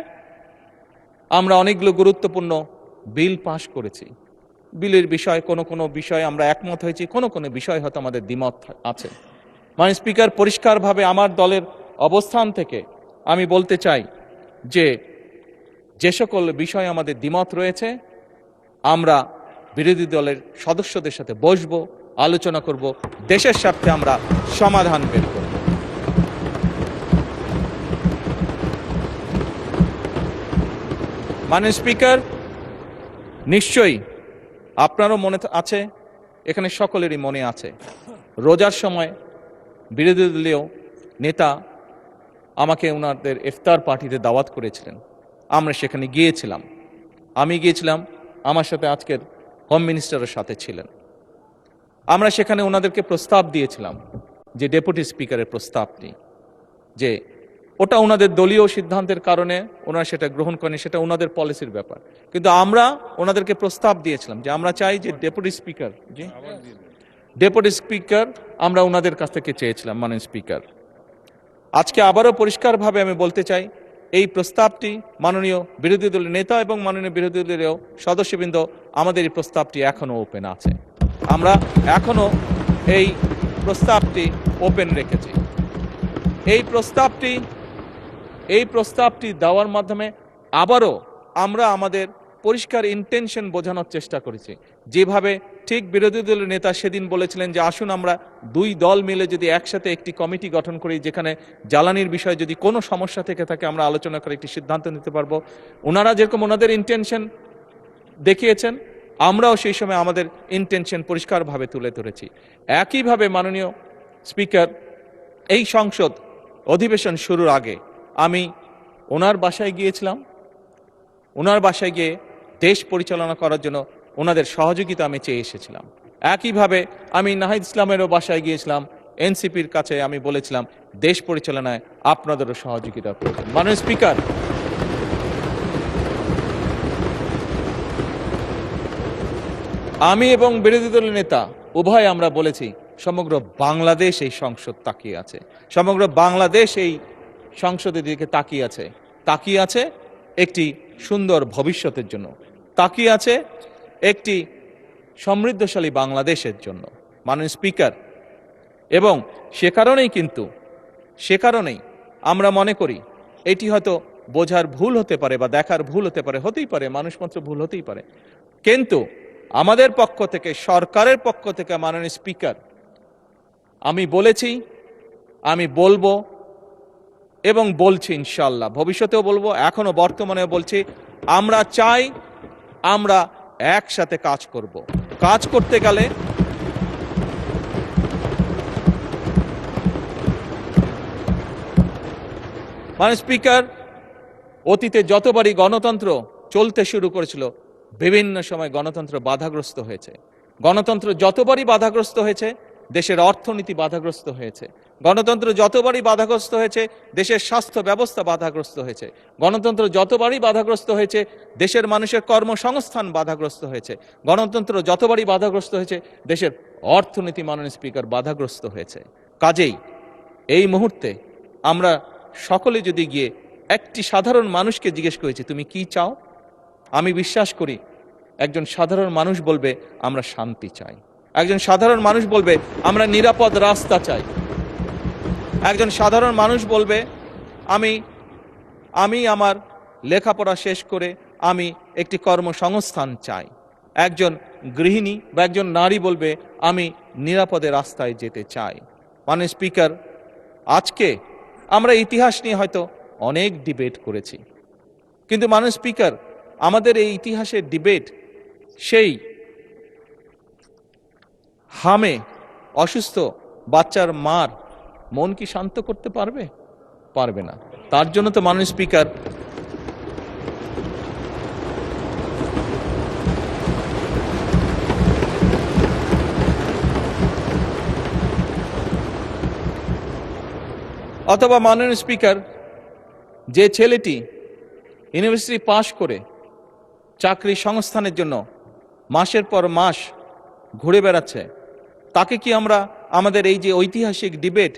আমরা অনেকগুলো গুরুত্বপূর্ণ বিল পাশ করেছি। বিলের বিষয় কোনো বিষয়ে আমরা একমত হয়েছি, কোনো বিষয় হয়তো আমাদের দ্বিমত আছে। মাননীয় স্পিকার, পরিষ্কারভাবে আমার দলের অবস্থান থেকে আমি বলতে চাই যে সকল বিষয়ে আমাদের দ্বিমত রয়েছে আমরা বিরোধী দলের সদস্যদের সাথে বসবো, আলোচনা করব, দেশের স্বার্থে আমরা সমাধান বের করব। মাননীয় স্পিকার, নিশ্চয়ই আপনারও মনে আছে, এখানে সকলেরই মনে আছে, রোজার সময় বিরোধী দলীয় নেতা আমাকে ওনাদের ইফতার পার্টিতে দাওয়াত করেছিলেন। আমরা সেখানে গিয়েছিলাম। আমি গিয়েছিলাম, আমার সাথে আজকের হোম মিনিস্টারের সাথে ছিলেন। আমরা সেখানে ওনাদেরকে প্রস্তাব দিয়েছিলাম যে ডেপুটি স্পিকারের প্রস্তাবটি, যে ওটা ওনাদের দলীয় সিদ্ধান্তের কারণে ওনারা সেটা গ্রহণ করেন, সেটা ওনাদের পলিসির ব্যাপার। কিন্তু আমরা ওনাদেরকে প্রস্তাব দিয়েছিলাম যে আমরা চাই যে ডেপুটি স্পিকার আমরা ওনাদের কাছ থেকে চেয়েছিলাম। মাননীয় স্পিকার, আজকে আবারও পরিষ্কারভাবে আমি বলতে চাই, এই প্রস্তাবটি মাননীয় বিরোধী দলের নেতা এবং মাননীয় বিরোধী দলীয় সদস্যবৃন্দ, আমাদের এই প্রস্তাবটি এখনো ওপেন আছে। আমরা এখনো এই প্রস্তাবটি ওপেন রেখেছি। এই প্রস্তাবটি দেওয়ার মাধ্যমে আবারও আমরা আমাদের পরিষ্কার ইন্টেনশন বোঝানোর চেষ্টা করেছি। যেভাবে ঠিক বিরোধী দলের নেতা সেদিন বলেছিলেন যে আসুন আমরা দুই দল মিলে যদি একসাথে একটি কমিটি গঠন করি, যেখানে জ্বালানির বিষয়ে যদি কোনো সমস্যা থেকে থাকে আমরা আলোচনা করে একটি সিদ্ধান্ত নিতে পারবো। ওনারা যেরকম ওনাদের ইন্টেনশন দেখিয়েছেন, আমরাও সেই সময় আমাদের ইন্টেনশন পরিষ্কারভাবে তুলে ধরেছি। একইভাবে মাননীয় স্পিকার, এই সংসদ অধিবেশন শুরুর আগে আমি ওনার বাসায় গিয়েছিলাম। ওনার বাসায় গিয়ে দেশ পরিচালনা করার জন্য ওনাদের সহযোগিতা আমি চেয়ে এসেছিলাম। একইভাবে আমি নাহিদ ইসলামেরও বাসায় গিয়েছিলাম, এনসিপির কাছে আমি বলেছিলাম দেশ পরিচালনায় আপনাদেরও সহযোগিতা প্রয়োজন। মাননীয় স্পিকার, আমি এবং বিরোধী দলের নেতা উভয় আমরা বলেছি সমগ্র বাংলাদেশ এই সংসদ তাকিয়ে আছে, সমগ্র বাংলাদেশ এই সংসদের দিকে তাকিয়ে আছে একটি সুন্দর ভবিষ্যতের জন্য, তাকিয়ে আছে একটি সমৃদ্ধশালী বাংলাদেশের জন্য। মাননীয় স্পিকার, এবং সে কারণেই আমরা মনে করি এটি হয়তো বোঝার ভুল হতে পারে বা দেখার ভুল হতে পারে, হতেই পারে, মানুষ মাত্র ভুল হতেই পারে, কিন্তু আমাদের পক্ষ থেকে, সরকারের পক্ষ থেকে মাননীয় স্পিকার আমি বলেছি, আমি বলবো এবং বলছি, ইনশাআল্লাহ ভবিষ্যতেও বলবো, এখনো বর্তমানেও বলছি, আমরা চাই আমরা একসাথে কাজ করব। কাজ করতে গেলে মাননীয় স্পিকার, অতীতে যতবারই গণতন্ত্র চলতে শুরু করেছিল বিভিন্ন সময় গণতন্ত্র বাধাগ্রস্ত হয়েছে। গণতন্ত্র যতবারই বাধাগ্রস্ত হয়েছে দেশের অর্থনীতি বাধাগ্রস্ত হয়েছে। গণতন্ত্র যতবারই বাধাগ্রস্ত হয়েছে দেশের স্বাস্থ্য ব্যবস্থা বাধাগ্রস্ত হয়েছে। গণতন্ত্র যতবারই বাধাগ্রস্ত হয়েছে দেশের মানুষের কর্মসংস্থান বাধাগ্রস্ত হয়েছে। গণতন্ত্র যতবারই বাধাগ্রস্ত হয়েছে দেশের অর্থনীতি, মাননীয় স্পিকার, বাধাগ্রস্ত হয়েছে। কাজেই এই মুহূর্তে আমরা সকলে যদি গিয়ে একটি সাধারণ মানুষকে জিজ্ঞেস করেছি তুমি কি চাও, আমি বিশ্বাস করি একজন সাধারণ মানুষ বলবে আমরা শান্তি চাই, একজন সাধারণ মানুষ বলবে আমরা নিরাপদ রাস্তা চাই, একজন সাধারণ মানুষ বলবে আমি আমার লেখাপড়া শেষ করে আমি একটি কর্মসংস্থান চাই, একজন গৃহিণী বা একজন নারী বলবে আমি নিরাপদে রাস্তায় যেতে চাই। মাননীয় স্পিকার, আজকে আমরা ইতিহাস নিয়ে হয়তো অনেক ডিবেট করেছি, কিন্তু মাননীয় স্পিকার আমাদের এই ইতিহাসের ডিবেট সেই হামে অসুস্থ বাচ্চার মার মন কি শান্ত করতে পারবে? পারবে না। তার জন্য তো মাননীয় স্পিকার অথবা মাননীয় স্পিকার যে ছেলেটি ইউনিভার্সিটি পাশ করে চাকরি সংস্থানের জন্য মাসের পর মাস ঘুরে বেড়াচ্ছে, তাকে কি আমরা আমাদের এই যে ঐতিহাসিক ডিবেট,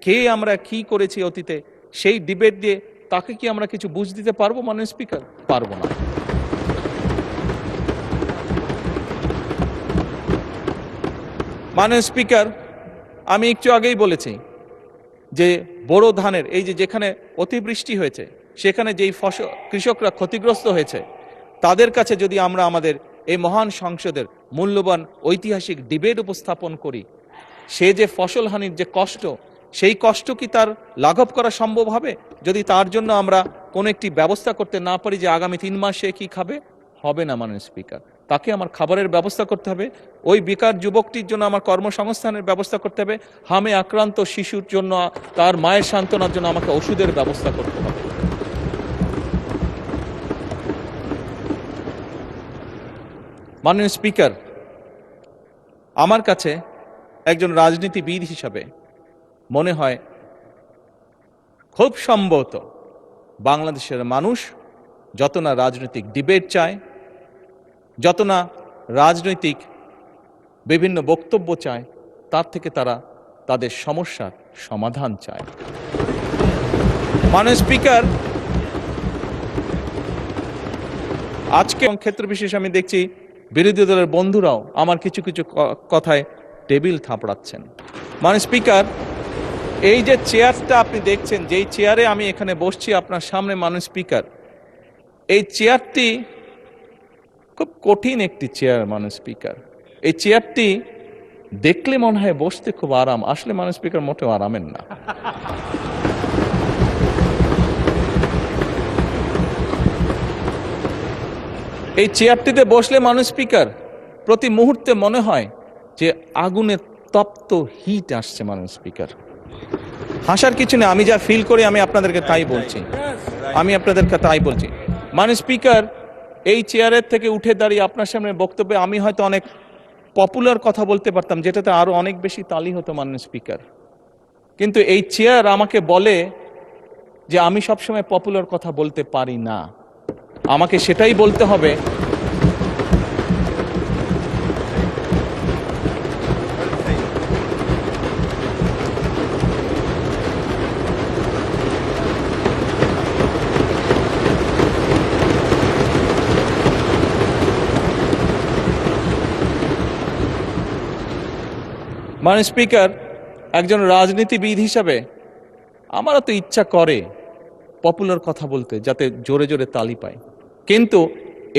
কে আমরা কি করেছি অতীতে, সেই ডিবেট দিয়ে তাকে কি আমরা কিছু বুঝ দিতে পারবো? মাননীয় স্পিকার, পারবো না। মাননীয় স্পিকার, আমি একটু আগেই বলেছি যে বোরো ধানের এই যে যেখানে অতিবৃষ্টি হয়েছে সেখানে যেই ফসল কৃষকরা ক্ষতিগ্রস্ত হয়েছে তাদের কাছে যদি আমরা আমাদের এই মহান সংসদের মূল্যবান ঐতিহাসিক ডিবেট উপস্থাপন করি, সে যে ফসল হানির যে কষ্ট, সেই কষ্ট কি তার লাঘব করা সম্ভব হবে যদি তার জন্য আমরা কোনো একটি ব্যবস্থা করতে না পারি যে আগামী 3 মাস সে কি খাবে? হবে না। মাননীয় স্পিকার, তাকে আমার খাবারের ব্যবস্থা করতে হবে, ওই বেকার যুবকটির জন্য আমার কর্মসংস্থানের ব্যবস্থা করতে হবে, হামে আক্রান্ত শিশুর জন্য তার মায়ের সান্ত্বনার জন্য আমাকে ওষুধের ব্যবস্থা করতে হবে। মাননীয় স্পিকার, আমার কাছে একজন রাজনীতিবিদ হিসাবে মনে হয় খুব সম্ভবত বাংলাদেশের মানুষ যত না রাজনৈতিক ডিবেট চায়, যত না রাজনৈতিক বিভিন্ন বক্তব্য চায়, তার থেকে তারা তাদের সমস্যার সমাধান চায়। মাননীয় স্পিকার, আজকে ক্ষেত্র বিশেষ আমি দেখছি বিরোধী দলের বন্ধুরাও আমার কিছু কিছু কথায় টেবিল থাপড়াচ্ছেন। মাননীয় স্পিকার, এই যে চেয়ারটা আপনি দেখছেন, যেই চেয়ারে আমি এখানে বসছি আপনার সামনে, মাননীয় স্পিকার, এই চেয়ারটি খুব কঠিন একটি চেয়ার। মাননীয় স্পিকার, এই চেয়ারটি দেখলে মনে হয় বসতে খুব আরাম, আসলে মাননীয় স্পিকার মোটেও আরামের না। এই চেয়ারটিতে বসলে মাননীয় স্পিকার প্রতি মুহূর্তে মনে হয় যে আগুনের তপ্ত হিট আসছে। মাননীয় স্পিকার, হাসার কিছু নেই, আমি যা ফিল করি আমি আপনাদেরকে তাই বলছি, মাননীয় স্পিকার, এই চেয়ারের থেকে উঠে দাঁড়িয়ে আপনার সামনে বক্তব্যে আমি হয়তো অনেক পপুলার কথা বলতে পারতাম, যেটাতে আরো অনেক বেশি তালি হতো মাননীয় স্পিকার, কিন্তু এই চেয়ার আমাকে বলে যে আমি সবসময় পপুলার কথা বলতে পারি না, আমাকে সেটাই বলতে হবে। মাননীয় স্পিকার, একজন রাজনীতিবিদ হিসাবে আমারও তো ইচ্ছা করে পপুলার কথা বলতে, যাতে জোরে জোরে তালি পায়, কিন্তু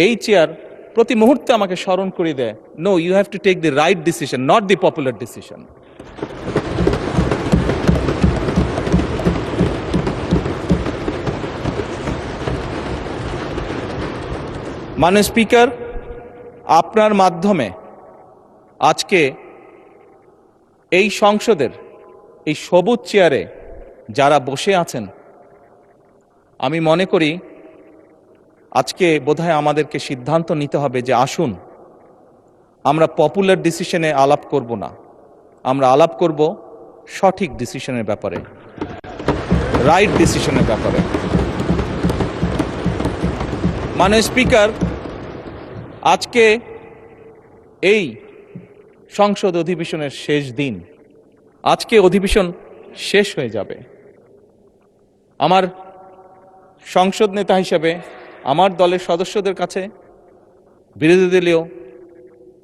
এই চেয়ার প্রতি মুহূর্তে আমাকে স্মরণ করে দেয়, no, you have to take the right decision, not the popular decision. মাননীয় স্পিকার, আপনার মাধ্যমে আজকে এই সংসদের এই সবুজ চেয়ারে যারা বসে আছেন, আমি মনে করি আজকে বোধহয় আমাদেরকে সিদ্ধান্ত নিতে হবে যে আসুন আমরা পপুলার ডিসিশনে আলাপ করব না, আমরা আলাপ করব সঠিক ডিসিশনের ব্যাপারে, রাইট ডিসিশনের ব্যাপারে। মাননীয় স্পিকার, আজকে এই সংসদ অধিবেশনের শেষ দিন, আজকে অধিবেশন শেষ হয়ে যাবে। আমার সংসদ নেতা হিসেবে আমার দলের সদস্যদের কাছে, বিরোধী দলীয়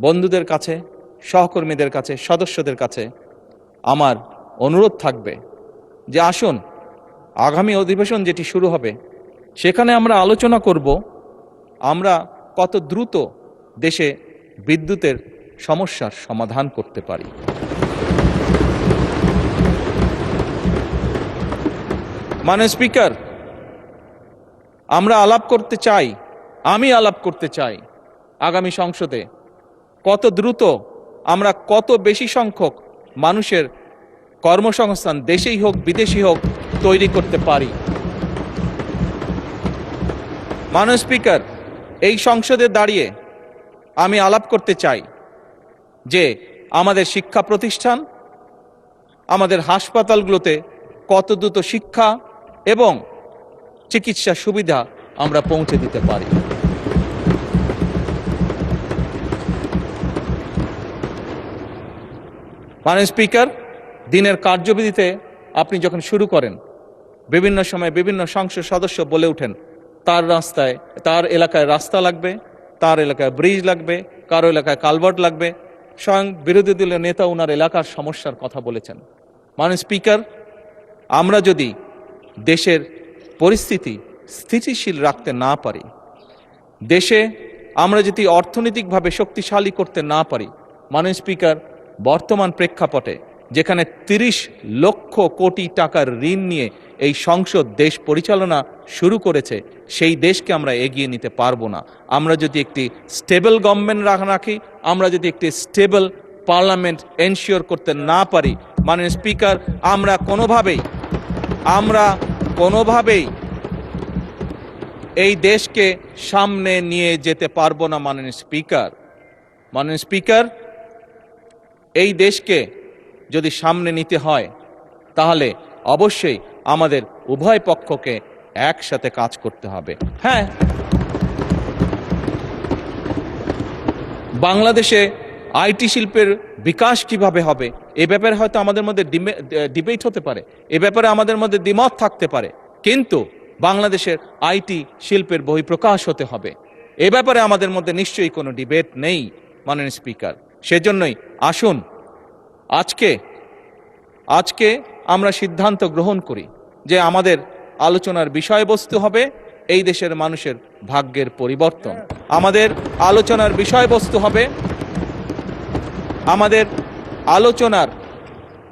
বন্ধুদের কাছে, সহকর্মীদের কাছে, সদস্যদের কাছে আমার অনুরোধ থাকবে যে আসুন আগামী অধিবেশন যেটি শুরু হবে সেখানে আমরা আলোচনা করব আমরা কত দ্রুত দেশে বিদ্যুতের সমস্যার সমাধান করতে পারি। মাননীয় স্পিকার, আমরা আলাপ করতে চাই, আমি আলাপ করতে চাই আগামী সংসদে কত দ্রুত আমরা কত বেশি সংখ্যক মানুষের কর্মসংস্থান, দেশেই হোক বিদেশি হোক, তৈরি করতে পারি। মাননীয় স্পিকার, এই সংসদে দাঁড়িয়ে আমি আলাপ করতে চাই যে আমাদের শিক্ষা প্রতিষ্ঠান, আমাদের হাসপাতালগুলোতে কত দ্রুত শিক্ষা এবং চিকিৎসা সুবিধা আমরা পৌঁছে দিতে পারি। মাননীয় স্পিকার, দিনের কার্যবিধিতে আপনি যখন শুরু করেন, বিভিন্ন সময় বিভিন্ন সংসদ সদস্য বলে ওঠেন তার রাস্তায়, তার এলাকায় রাস্তা লাগবে, তার এলাকায় ব্রিজ লাগবে, কারো এলাকায় কালভার্ট লাগবে, স্বয়ং বিরোধী দলীয় নেতা ওনার এলাকার সমস্যার কথা বলেছেন। মাননীয় স্পিকার, আমরা যদি দেশের পরিস্থিতি স্থিতিশীল রাখতে না পারি, দেশে আমরা যদি অর্থনৈতিকভাবে শক্তিশালী করতে না পারি, মাননীয় স্পিকার, বর্তমান প্রেক্ষাপটে যেখানে 30 লক্ষ কোটি টাকার ঋণ নিয়ে এই সংসদ দেশ পরিচালনা শুরু করেছে, সেই দেশকে আমরা এগিয়ে নিতে পারবো না। আমরা যদি একটি স্টেবল গভর্নমেন্ট রাখি, আমরা যদি একটি স্টেবল পার্লামেন্ট এনশিওর করতে না পারি, মাননীয় স্পিকার, আমরা কোনোভাবেই এই দেশকে সামনে নিয়ে যেতে পারবো না। মাননীয় স্পিকার, এই দেশকে যদি সামনে নিতে হয় তাহলে অবশ্যই আমাদের উভয় পক্ষকে একসাথে কাজ করতে হবে। হ্যাঁ, বাংলাদেশে আইটি শিল্পের বিকাশ কিভাবে হবে এ ব্যাপারে হয়তো আমাদের মধ্যে ডিবেট হতে পারে, এ ব্যাপারে আমাদের মধ্যে দ্বিমত থাকতে পারে, কিন্তু বাংলাদেশের আইটি শিল্পের বহিঃপ্রকাশ হতে হবে, এ ব্যাপারে আমাদের মধ্যে নিশ্চয়ই কোনো ডিবেট নেই। মাননীয় স্পিকার, সেজন্যই আসুন আজকে আমরা সিদ্ধান্ত গ্রহণ করি যে আমাদের আলোচনার বিষয়বস্তু হবে এই দেশের মানুষের ভাগ্যের পরিবর্তন। আমাদের আলোচনার বিষয়বস্তু হবে আমাদের আলোচনার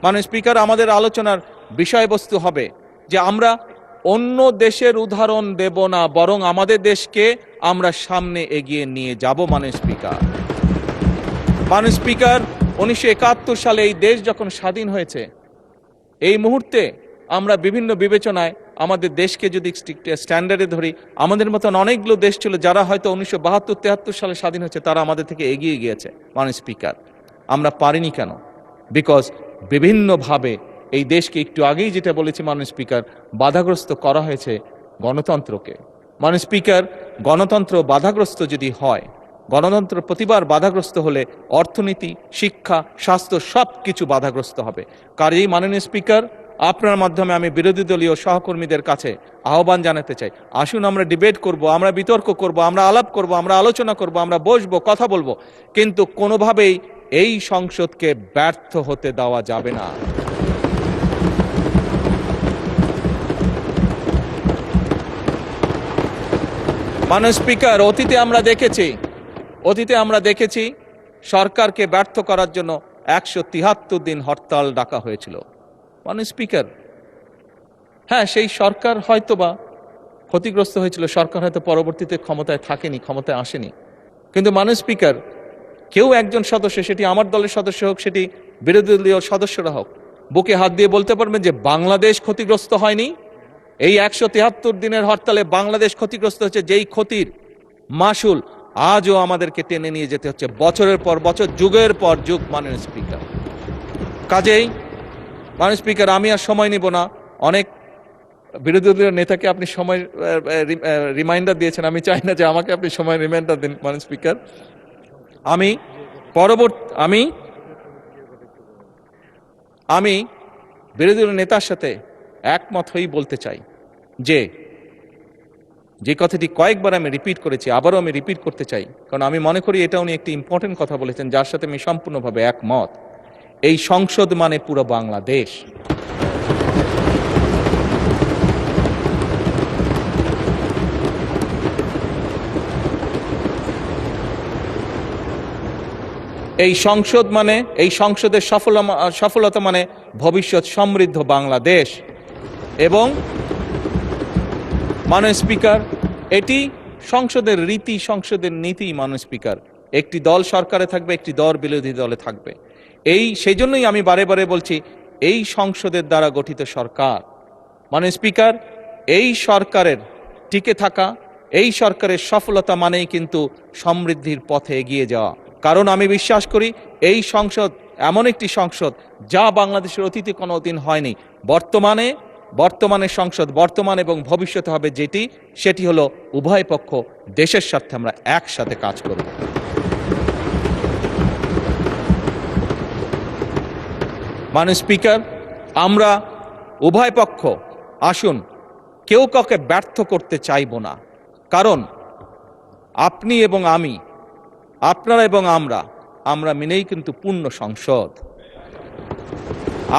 মাননীয় স্পিকার, আমাদের আলোচনার বিষয়বস্তু হবে যে আমরা অন্য দেশের উদাহরণ দেব না, বরং আমাদের দেশকে আমরা সামনে এগিয়ে নিয়ে যাব। মাননীয় স্পিকার, 1971 সালে এই দেশ যখন স্বাধীন হয়েছে, এই মুহূর্তে আমরা বিভিন্ন বিবেচনায় আমাদের দেশকে যদি স্ট্যান্ডার্ডে ধরি, আমাদের মতন অনেকগুলো দেশ ছিল যারা হয়তো 1972-73 সালে স্বাধীন হয়েছে, তারা আমাদের থেকে এগিয়ে গিয়েছে। মাননীয় স্পিকার, আমরা পারিনি কেন? বিকজ বিভিন্নভাবে এই দেশকে, একটু আগেই যেটা বলেছি মাননীয় স্পিকার, বাধাগ্রস্ত করা হয়েছে গণতন্ত্রকে। মাননীয় স্পিকার, গণতন্ত্র বাধাগ্রস্ত যদি হয়, গণতন্ত্র প্রতিবার বাধাগ্রস্ত হলে অর্থনীতি, শিক্ষা, স্বাস্থ্য সব কিছু বাধাগ্রস্ত হবে। কাজেই মাননীয় স্পিকার, আপনার মাধ্যমে আমি বিরোধী দলীয় সহকর্মীদের কাছে আহ্বান জানাতে চাই, আসুন আমরা ডিবেট করব, আমরা বিতর্ক করব, আমরা আলাপ করব, আমরা আলোচনা করব, আমরা বসবো, কথা বলবো, কিন্তু কোনোভাবেই এই সংসদকে ব্যর্থ হতে দেওয়া যাবে না। মাননীয় স্পিকার, অতীতে আমরা দেখেছি সরকারকে ব্যর্থ করার জন্য 173 দিন হরতাল ডাকা হয়েছিল। মাননীয় স্পিকার, হ্যাঁ, সেই সরকার হয়তোবা ক্ষতিগ্রস্ত হয়েছিল, সরকার হয়তো পরবর্তীতে ক্ষমতায় থাকেনি, ক্ষমতায় আসেনি, কিন্তু মাননীয় স্পিকার, কেউ একজন সদস্য, সেটি আমার দলের সদস্য হোক, সেটি বিরোধী দলীয় সদস্যরা হোক, বুকে হাত দিয়ে বলতে পারবেন যে বাংলাদেশ ক্ষতিগ্রস্ত হয়নি? এই 173 দিনের হরতালে বাংলাদেশ ক্ষতিগ্রস্ত হচ্ছে, যেই ক্ষতির মাসুল আজও আমাদেরকে টেনে নিয়ে যেতে হচ্ছে বছরের পর বছর, যুগের পর যুগ। মাননীয় স্পিকার, কাজেই মাননীয় স্পিকার, আমি আর সময় নিব না। অনেক বিরোধী দলীয় নেতাকে আপনি সময় রিমাইন্ডার দিয়েছেন, আমি চাই না যে আমাকে আপনি সময় রিমাইন্ডার দিন। মাননীয় স্পিকার, আমি বিরোধী দলীয় নেতার সাথে একমত হয়েই বলতে চাই যে কথাটি কয়েকবার আমি রিপিট করেছি, আবারও আমি রিপিট করতে চাই, কারণ আমি মনে করি এটা উনি একটি ইম্পর্টেন্ট কথা বলেছেন, যার সাথে আমি সম্পূর্ণভাবে একমত। এই সংসদ মানে পুরো বাংলাদেশ। এই সংসদের সফলতা মানে ভবিষ্যৎ সমৃদ্ধ বাংলাদেশ। এবং মাননীয় স্পিকার, এটি সংসদের রীতি, সংসদের নীতি। মাননীয় স্পিকার, একটি দল সরকারে থাকবে, একটি দল বিরোধী দলে থাকবে। সেই জন্যই আমি বারে বারে বলছি, এই সংসদের দ্বারা গঠিত সরকার। মাননীয় স্পিকার, এই সরকারের টিকে থাকা, এই সরকারের সফলতা মানেই কিন্তু সমৃদ্ধির পথে এগিয়ে যাওয়া। কারণ আমি বিশ্বাস করি এই সংসদ এমন একটি সংসদ যা বাংলাদেশের অতীতে কোনোদিন হয়নি। বর্তমানে সংসদ, বর্তমান এবং ভবিষ্যতে হবে সেটি হলো উভয় পক্ষ দেশের স্বার্থে আমরা একসাথে কাজ করব। মাননীয় স্পিকার, আমরা উভয় পক্ষ আসুন কেউ কাউকে ব্যর্থ করতে চাইব না, কারণ আপনি এবং আমি, আপনারা এবং আমরা মিলেই কিন্তু পূর্ণ সংসদ।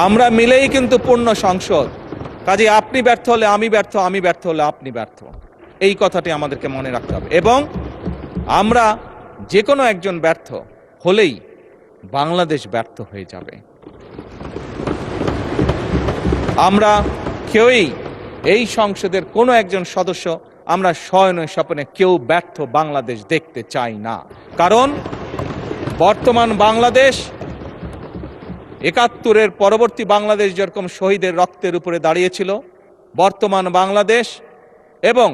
আমরা মিলেই কিন্তু পূর্ণ সংসদ। কাজে আপনি ব্যর্থ হলে আমি ব্যর্থ, আমি ব্যর্থ হলে আপনি ব্যর্থ, এই কথাটি আমাদেরকে মনে রাখতে হবে। এবং আমরা যে কোনো একজন ব্যর্থ হলেই বাংলাদেশ ব্যর্থ হয়ে যাবে। আমরা কেউই এই সংসদের কোনো একজন সদস্য, আমরা শয়নে স্বপ্নে কেউ ব্যর্থ বাংলাদেশ দেখতে চাই না। কারণ বর্তমান বাংলাদেশ ৭১-এর পরবর্তী বাংলাদেশ যেরকম শহীদের রক্তের উপরে দাঁড়িয়েছিল, বর্তমান বাংলাদেশ এবং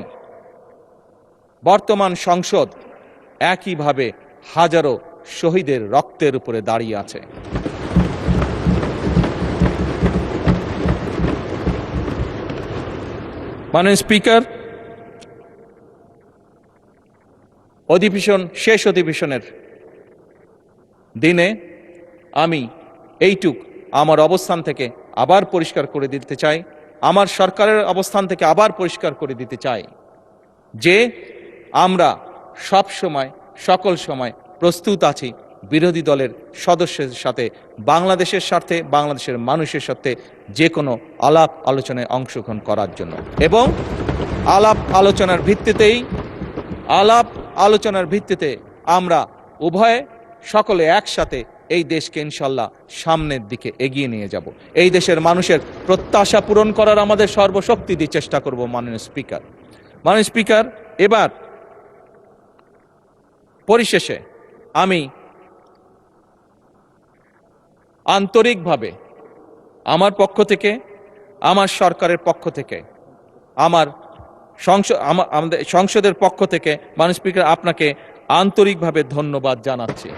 বর্তমান সংসদ একইভাবে হাজারো শহীদের রক্তের উপরে দাঁড়িয়ে আছে। মাননীয় স্পিকার, শেষ অধিবেশনের দিনে আমি আমার অবস্থান থেকে আবার পরিষ্কার করে দিতে চাই, আমার সরকারের অবস্থান থেকে আবার পরিষ্কার করে দিতে চাই যে আমরা সব সময়, সকল সময় প্রস্তুত আছি বিরোধী দলের সদস্যদের সাথে বাংলাদেশের স্বার্থে, বাংলাদেশের মানুষের সাথে যে কোনো আলাপ আলোচনায় অংশগ্রহণ করার জন্য। এবং আলাপ আলোচনার ভিত্তিতে আমরা সকলে একসাথে এই দেশকে ইনশাল্লাহ সামনের দিকে এগিয়ে নিয়ে যাব। এই দেশের মানুষের প্রত্যাশা পূরণ করার আমাদের সর্বশক্তি দিয়ে চেষ্টা করব। মাননীয় স্পিকার, এবার পরিশেষে আমি আন্তরিকভাবে আমার পক্ষ থেকে, আমার সরকারের পক্ষ থেকে, আমাদের সংসদের পক্ষ থেকে মাননীয় স্পিকার আপনাকে আন্তরিকভাবে ধন্যবাদ জানাচ্ছি।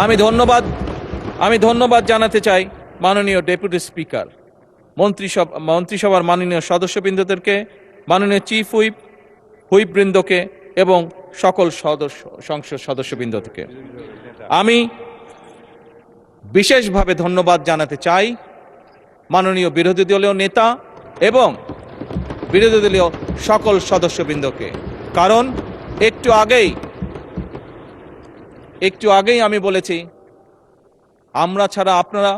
আমি ধন্যবাদ জানাতে চাই মাননীয় ডেপুটি স্পিকার, মন্ত্রিসভার মাননীয় সদস্যবৃন্দদেরকে, মাননীয় চিফ হুইপবৃন্দকে এবং সকল সংসদ সদস্যবৃন্দকে। আমি বিশেষভাবে ধন্যবাদ জানাতে চাই মাননীয় বিরোধী দলীয় নেতা এবং বিরোধী দলীয় সকল সদস্যবৃন্দকে, কারণ একটু আগেই আমি বলেছি, আমরা ছাড়া আপনারা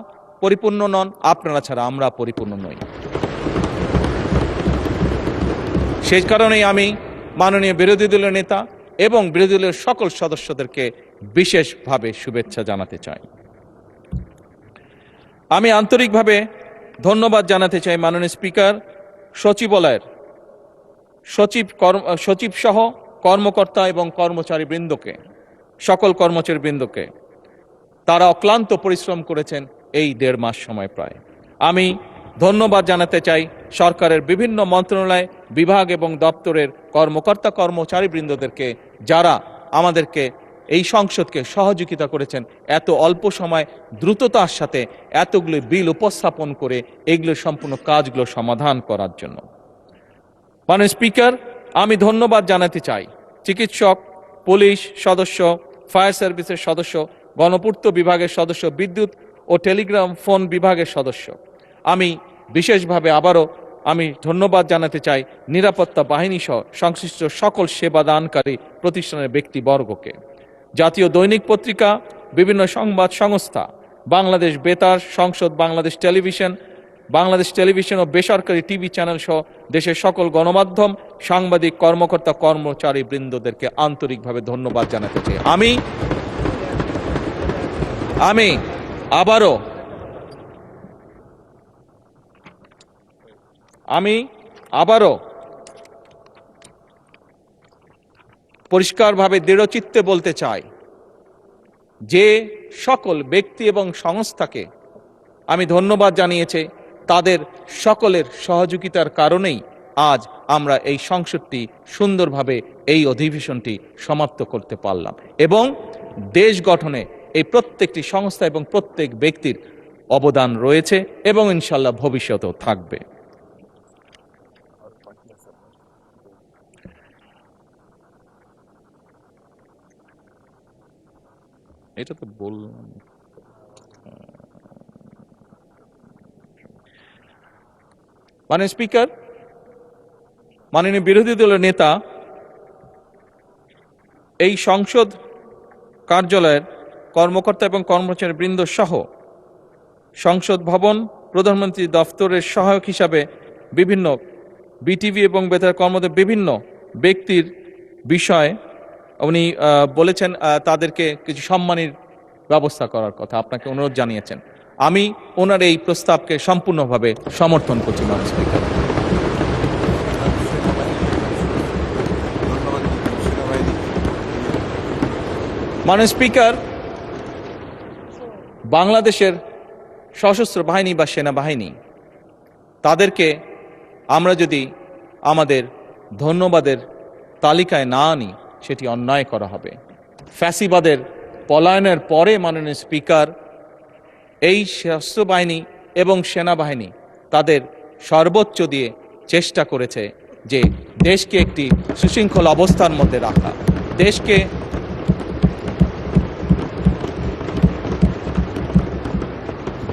পরিপূর্ণ নন, আপনারা ছাড়া আমরা পরিপূর্ণ নই। সেই কারণেই আমি মাননীয় বিরোধী দলীয় নেতা এবং বিরোধী দলীয় সকল সদস্যদেরকে বিশেষভাবে শুভেচ্ছা জানাতে চাই। আমি আন্তরিকভাবে ধন্যবাদ জানাতে চাই মাননীয় স্পিকার, সচিবালয়ের সচিব সহ কর্মকর্তা এবং কর্মচারীবৃন্দকে, সকল কর্মচারীবৃন্দকে। তারা অক্লান্ত পরিশ্রম করেছেন এই 1.5 মাস সময় প্রায়। আমি ধন্যবাদ জানাতে চাই সরকারের বিভিন্ন মন্ত্রণালয়, বিভাগ এবং দপ্তরের কর্মকর্তা কর্মচারীবৃন্দদেরকে, যারা আমাদেরকে এই সংসদকে সহযোগিতা করেছেন এত অল্প সময় দ্রুততার সাথে এতগুলো বিল উপস্থাপন করে এগুলো সম্পূর্ণ কাজগুলো সমাধান করার জন্য। মাননীয় স্পিকার, আমি ধন্যবাদ জানাতে চাই চিকিৎসক, পুলিশ সদস্য, ফায়ার সার্ভিসের সদস্য, গণপূর্ত বিভাগের সদস্য, বিদ্যুৎ ও টেলিগ্রাম ফোন বিভাগের সদস্য। আমি বিশেষভাবে আবারও ধন্যবাদ জানাতে চাই নিরাপত্তা বাহিনী সহ সংশ্লিষ্ট সকল সেবাদানকারী প্রতিষ্ঠানের ব্যক্তিবর্গকে। জাতীয় দৈনিক পত্রিকা, বিভিন্ন সংবাদ সংস্থা, বাংলাদেশ বেতার, সংসদ, বাংলাদেশ টেলিভিশন ও বেসরকারি টিভি চ্যানেল সহ দেশের সকল গণমাধ্যম, সাংবাদিক, কর্মকর্তা কর্মচারী বৃন্দদেরকে আন্তরিকভাবে ধন্যবাদ জানাতে চাই। আমি আবারও পরিষ্কারভাবে দৃঢ়চিত্তে বলতে চাই যে সকল ব্যক্তি এবং সংস্থাকে আমি ধন্যবাদ জানিয়েছি, তাদের সকলের সহযোগিতার কারণেই আজ আমরা এই সংসদটি সুন্দরভাবে এই অধিবেশনটি সমাপ্ত করতে পারলাম এবং দেশ গঠনে এই প্রত্যেকটি সংস্থা এবং প্রত্যেক ব্যক্তির অবদান রয়েছে এবং ইনশাল্লাহ ভবিষ্যতেও থাকবে। এটা তো বললাম। মাননীয় স্পিকার, মাননীয় বিরোধী দলের নেতা, এই সংসদ কার্যালয়ের কর্মকর্তা এবং কর্মচারী বৃন্দ সহ সংসদ ভবন, প্রধানমন্ত্রী দফতরের সহায়ক হিসাবে বিভিন্ন বিটিভি এবং বেতার কর্মদের বিভিন্ন ব্যক্তির বিষয়ে উনি বলেছেন তাদেরকে কিছু সম্মানের ব্যবস্থা করার কথা, আপনাকে অনুরোধ জানিয়েছেন। আমি ওনার এই প্রস্তাবকে সম্পূর্ণভাবে সমর্থন করছি। মাননীয় স্পিকার, মাননীয় স্পিকার, বাংলাদেশের সশস্ত্র বাহিনী বা সেনাবাহিনী, তাদেরকে আমরা যদি আমাদের ধন্যবাদের তালিকায় না আনি সেটি অন্যায় করা হবে। ফ্যাসিবাদের পলায়নের পরে মাননীয় স্পিকার, এই সশস্ত্র বাহিনী এবং সেনাবাহিনী তাদের সর্বোচ্চ দিয়ে চেষ্টা করেছে যে দেশকে একটি সুশৃঙ্খল অবস্থার মধ্যে রাখা,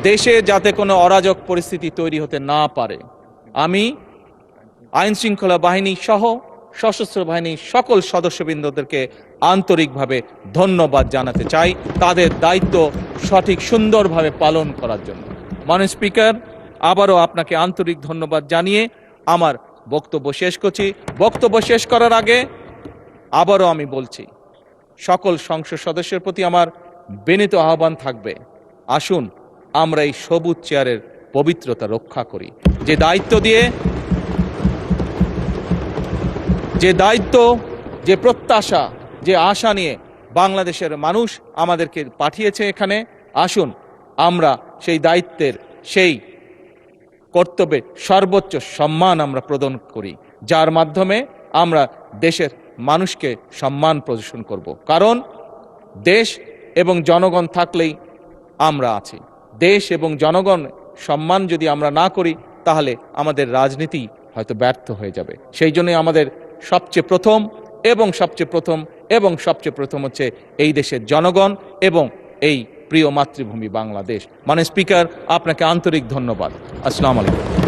দেশে যাতে কোনো অরাজক পরিস্থিতি তৈরি হতে না পারে। আমি আইন শৃঙ্খলা বাহিনী সহ সশস্ত্র বাহিনীর সকল সদস্যবৃন্দদেরকে আন্তরিকভাবে ধন্যবাদ জানাতে চাই তাদের দায়িত্ব সঠিক সুন্দরভাবে পালন করার জন্য। মাননীয় স্পিকার, আবারও আপনাকে আন্তরিক ধন্যবাদ জানিয়ে আমার বক্তব্য শেষ করছি। বক্তব্য শেষ করার আগে আবারও আমি বলছি, সকল সংসদ সদস্যের প্রতি আমার বিনীত আহ্বান থাকবে, আসুন আমরা এই সবুজ চেয়ারের পবিত্রতা রক্ষা করি। যে দায়িত্ব, যে প্রত্যাশা, যে আশা নিয়ে বাংলাদেশের মানুষ আমাদেরকে পাঠিয়েছে এখানে, আসুন আমরা সেই দায়িত্বের, সেই কর্তব্যে সর্বোচ্চ সম্মান আমরা প্রদান করি, যার মাধ্যমে আমরা দেশের মানুষকে সম্মান প্রদর্শন করব। কারণ দেশ এবং জনগণ থাকলেই আমরা আছি। দেশ এবং জনগণ সম্মান যদি আমরা না করি, তাহলে আমাদের রাজনীতি হয়তো ব্যর্থ হয়ে যাবে। সেই জন্য আমাদের সবচেয়ে প্রথম হচ্ছে এই দেশের জনগণ এবং এই প্রিয় মাতৃভূমি বাংলাদেশ। মানে স্পিকার, আপনাকে আন্তরিক ধন্যবাদ। আসসালামু আলাইকুম।